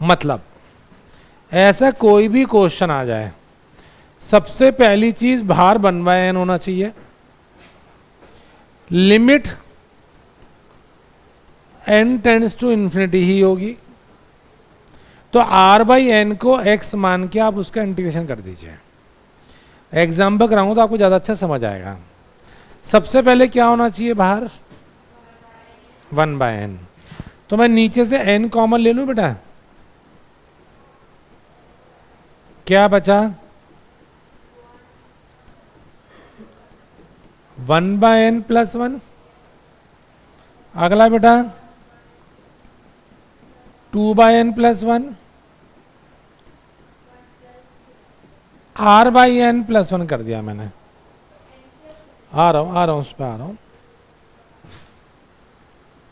मतलब ऐसा कोई भी क्वेश्चन आ जाए, सबसे पहली चीज बाहर 1/n होना चाहिए, limit n tends to infinity ही होगी। तो r/n को x मान के आप उसका इंटीग्रेशन कर दीजिए। एग्जाम्पल कराऊंगा तो आपको ज्यादा अच्छा समझ आएगा। सबसे पहले क्या होना चाहिए बाहर, 1/n। तो मैं नीचे से n कॉमन ले लूं बेटा, क्या बचा, 1/n + 1। अगला बेटा 2/n + 1, r/n + 1 कर दिया मैंने। आ रहा हूं उस पर आ रहा हूं।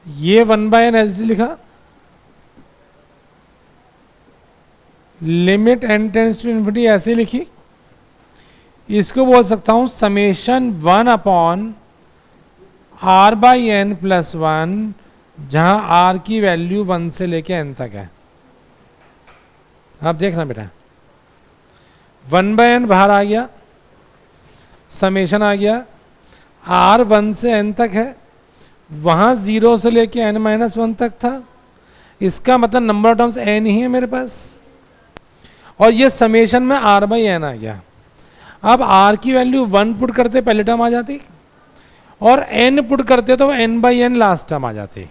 ये 1/n ऐसे लिखा, limit n tends to infinity ऐसे लिखी। इसको बोल सकता हूं समेशन 1/r/n + 1, जहां r की वैल्यू 1 से लेके n तक है। आप देखना बेटा, 1/n बाहर आ गया, समेशन आ गया, r 1 से n तक है, वहां 0 से लेके n-1 तक था। इसका मतलब नंबर ऑफ टर्म्स n ही है मेरे पास, और ये समेशन में r/n आ गया। अब r की वैल्यू 1 पुट करते पहले टर्म आ जाती, और n पुट करते तो n/n लास्ट टर्म आ जाती।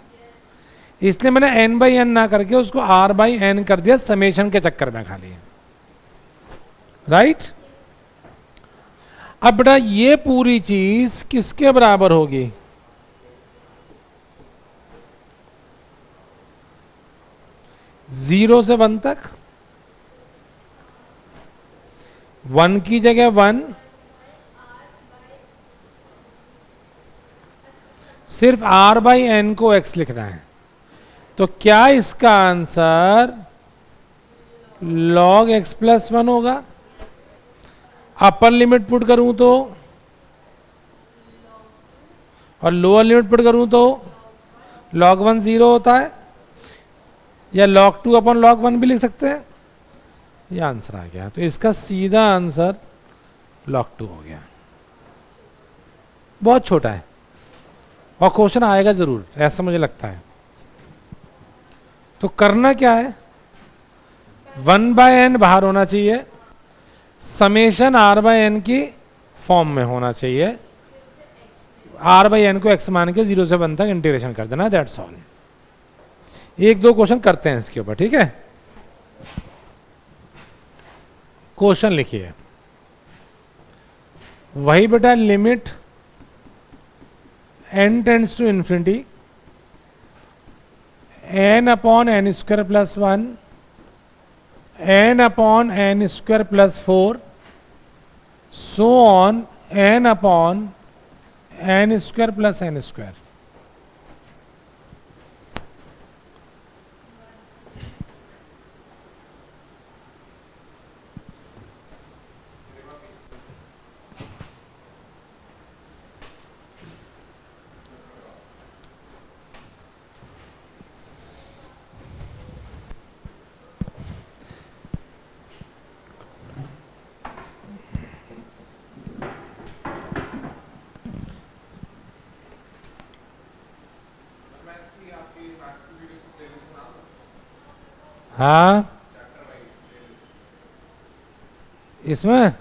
इसलिए मैंने n/n ना करके उसको r/n कर दिया समेशन के चक्कर में खाली, राइट। अब बेटा ये पूरी चीज किसके बराबर होगी, 0 से 1 तक। 1 की जगह 1, सिर्फ r/n को x लिखना है। तो क्या इसका आंसर log x + 1 होगा। अपर लिमिट पुट करूं तो, और लोअर लिमिट पुट करूं तो log 1 0 होता है, या log 2/log 1 भी लिख सकते हैं। ये आंसर आ गया। तो इसका सीधा आंसर log 2 हो गया। बहुत छोटा है और क्वेश्चन आएगा जरूर, ऐसा मुझे लगता है। तो करना क्या है, 1/n बाहर होना चाहिए, समेशन r/n की फॉर्म में होना चाहिए, r/n को x मान के 0 से 1 तक इंटीग्रेशन कर देना, दैट्स ऑल। एक दो क्वेश्चन करते हैं इसके ऊपर, ठीक है। क्वेश्चन लिखिए, वही बेटा limit n tends to infinity n/n² + 1 n/n² + 4 so on n/n² + n²। हाँ इसमें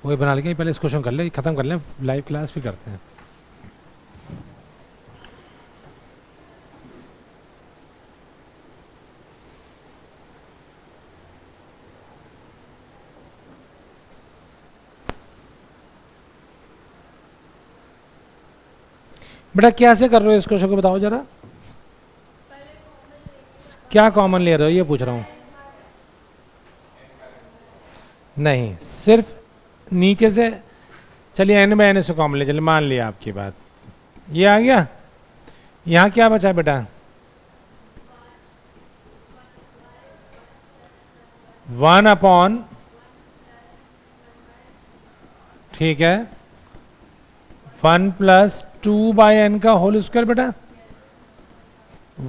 वही बना लेंगे, पहले इस क्वेश्चन कर ले, खत्म कर लें, लाइव क्लास फिर करते हैं। बेटा कैसे कर रहे हो इस क्वेश्चन को बताओ जरा, क्या कॉमन ले रहे हो ये पूछ रहा हूँ। नहीं, सिर्फ नीचे से, चलिए एन बाय एन से कॉमन ले, चलिए मान लिया आपकी बात, ये आ गया। यहाँ क्या बचा बेटा, 1/, ठीक है, 1+2/n का होल स्क्वायर बेटा,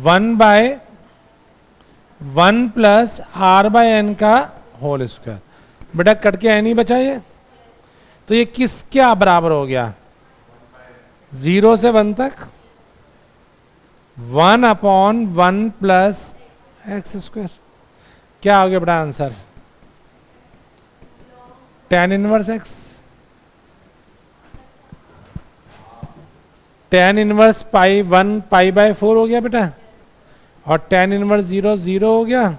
1/1+r/n का होल स्क्वायर। बेटा कट के एन ही बचा ये, तो ये किस क्या बराबर हो गया, 0 से 1 तक 1/1+x²। क्या हो गया बेटा answer, tan inverse x, tan inverse π/4 हो गया बेटा, और tan इनवर्स 0 0 हो गया।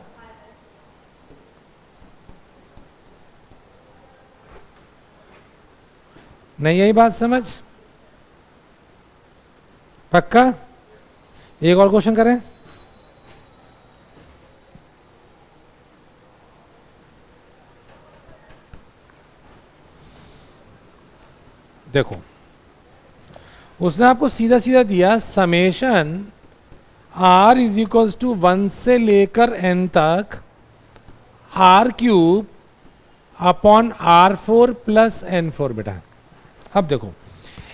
नहीं यही बात समझ, पक्का। एक और क्वेश्चन करें, देखो उसने आपको सीधा सीधा दिया समेशन r = 1 से लेकर n तक r³ अपॉन r4 + n4 बेटा। अब देखो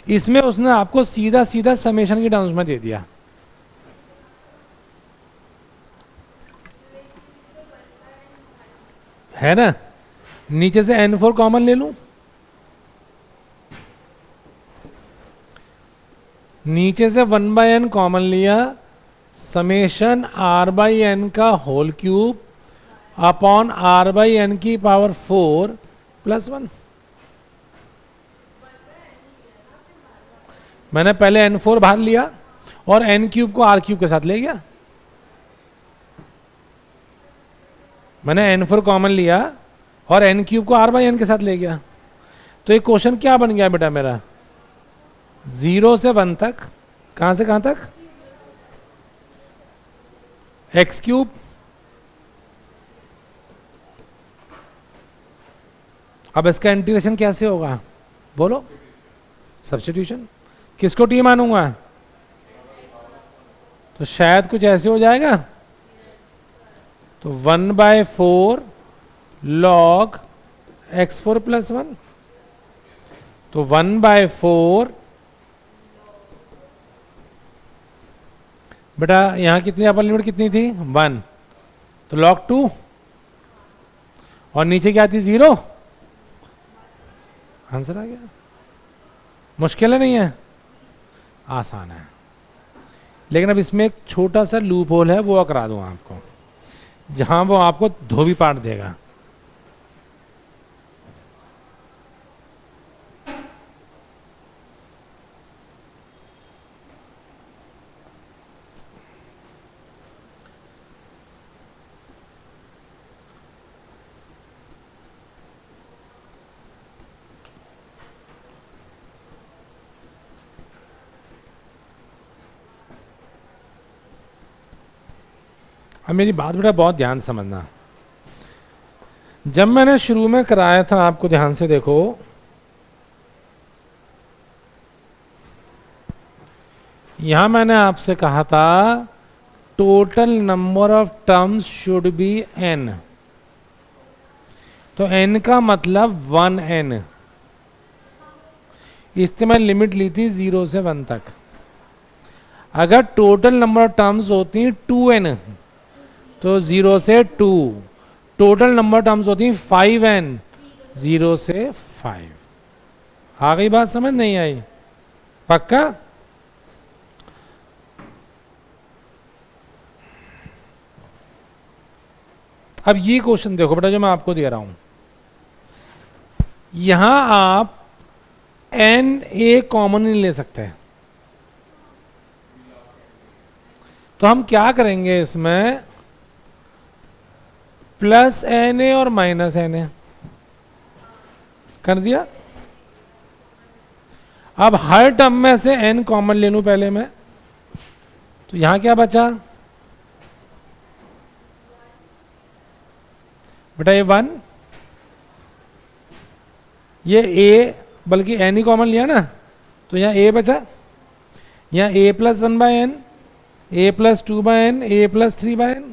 इसमें उसने आपको सीधा सीधा समेशन की टर्म्स में दे दिया, है ना। नीचे से n4 कॉमन ले लूं, नीचे से 1/n कॉमन लिया, समेशन r/n का होल क्यूब अपॉन r/n की पावर 4 + 1। मैंने पहले n4 बाहर लिया और n³ को r³ के साथ ले गया। मैंने n4 कॉमन लिया और n³ को r/n के साथ ले गया। तो ये क्वेश्चन क्या बन गया बेटा मेरा, 0 से 1 तक, कहां से कहां तक, x³, अब इसका इंटीग्रेशन कैसे होगा बोलो, सब्स्टिट्यूशन। किसको t मानूंगा, तो शायद कुछ ऐसे हो जाएगा, तो 1/4 log x4 + 1, तो 1/4 बेटा यहाँ कितनी अपर लिमिट कितनी थी 1, तो log 2, और नीचे क्या थी 0, आंसर आ गया। मुश्किल है नहीं है, आसान है। लेकिन अब इसमें एक छोटा सा लूप होल है, वो करा दूँ आपको, जहां वो आपको धोबी पाट देगा। अब मेरी बात बेटा बहुत ध्यान समझना, जब मैंने शुरू में कराया था आपको ध्यान से देखो, यहां मैंने आपसे कहा था total number of terms should be n। तो n का मतलब 1n। इससे मैं लिमिट ली थी 0 से 1 तक। अगर टोटल नंबर ऑफ टर्म्स होती 2n तो 0 से 2। टोटल नंबर टर्म्स होती 5n, 0 से 5। आ गई बात समझ? नहीं आई? पक्का? अब ये क्वेश्चन देखो बेटा जो मैं आपको दे रहा हूं, यहां आप n a कॉमन नहीं ले सकते। तो हम क्या करेंगे इसमें, प्लस एन ए और माइनस एन ए कर दिया। अब हर टर्म में से n कॉमन ले लूं पहले मैं, तो यहां क्या बचा बेटा? ये 1, ये a, बल्कि n ही कॉमन लिया ना, तो यहाँ a बचा। यहाँ a plus 1/n, a plus 2/n, a plus 3/n,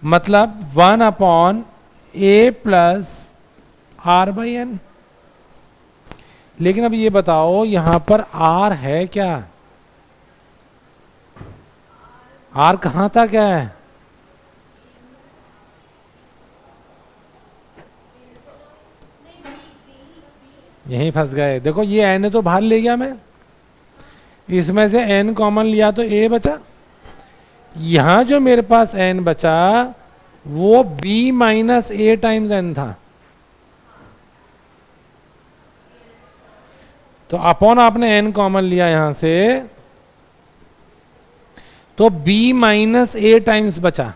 मतलब 1/a प्लस r/n। लेकिन अब ये बताओ यहां पर r है क्या? r कहां तक है? यहीं फंस गए। देखो ये n तो बाहर ले गया मैं, इसमें से n कॉमन लिया तो a बचा। यहां जो मेरे पास n बचा वो b minus a times n था। तो अपॉन आपने n कॉमन लिया यहां से, तो b माइनस a टाइम्स बचा।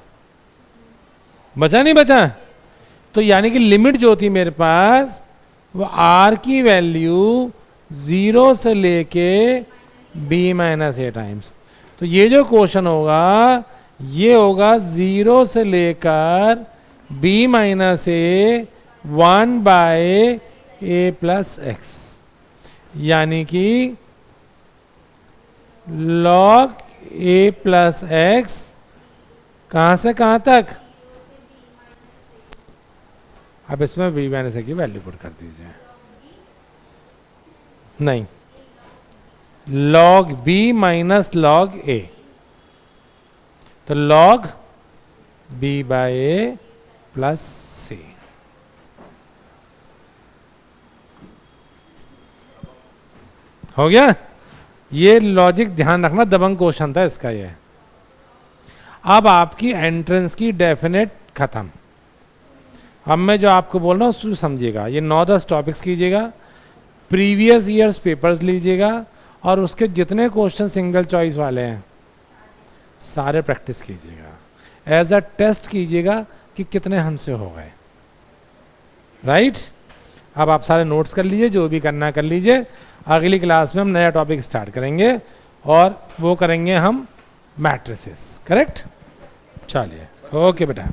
बचा नहीं बचा? तो यानी कि लिमिट जो थी मेरे पास वो r की वैल्यू 0 से लेके b माइनस a टाइम्स। तो ये जो क्वेश्चन होगा ये होगा 0 से लेकर b minus a 1/a plus x, यानी कि log a प्लस x कहां से कहां तक? अब इसमें b माइनस a की वैल्यू पुट कर दीजिए। नहीं, log b minus log a, तो log b by a plus c। हो गया? ये लॉजिक ध्यान रखना, दबंग क्वेश्चन था इसका ये। अब आपकी एंट्रेंस की डेफिनेट खत्म। अब मैं जो आपको बोल रहा हूँ उसको समझिएगा। ये 9-10 टॉपिक्स कीजिएगा, प्रीवियस ईयर्स पेपर्स लीजिएगा और उसके जितने क्वेश्चन सिंगल चॉइस वाले हैं सारे प्रैक्टिस कीजिएगा। एज अ टेस्ट कीजिएगा कि कितने हमसे हो गए। राइट? अब आप सारे नोट्स कर लीजिए, जो भी करना कर लीजिए। अगली क्लास में हम नया टॉपिक स्टार्ट करेंगे और वो करेंगे हम मैट्रिसेस। करेक्ट? चलिए, ओके बेटा।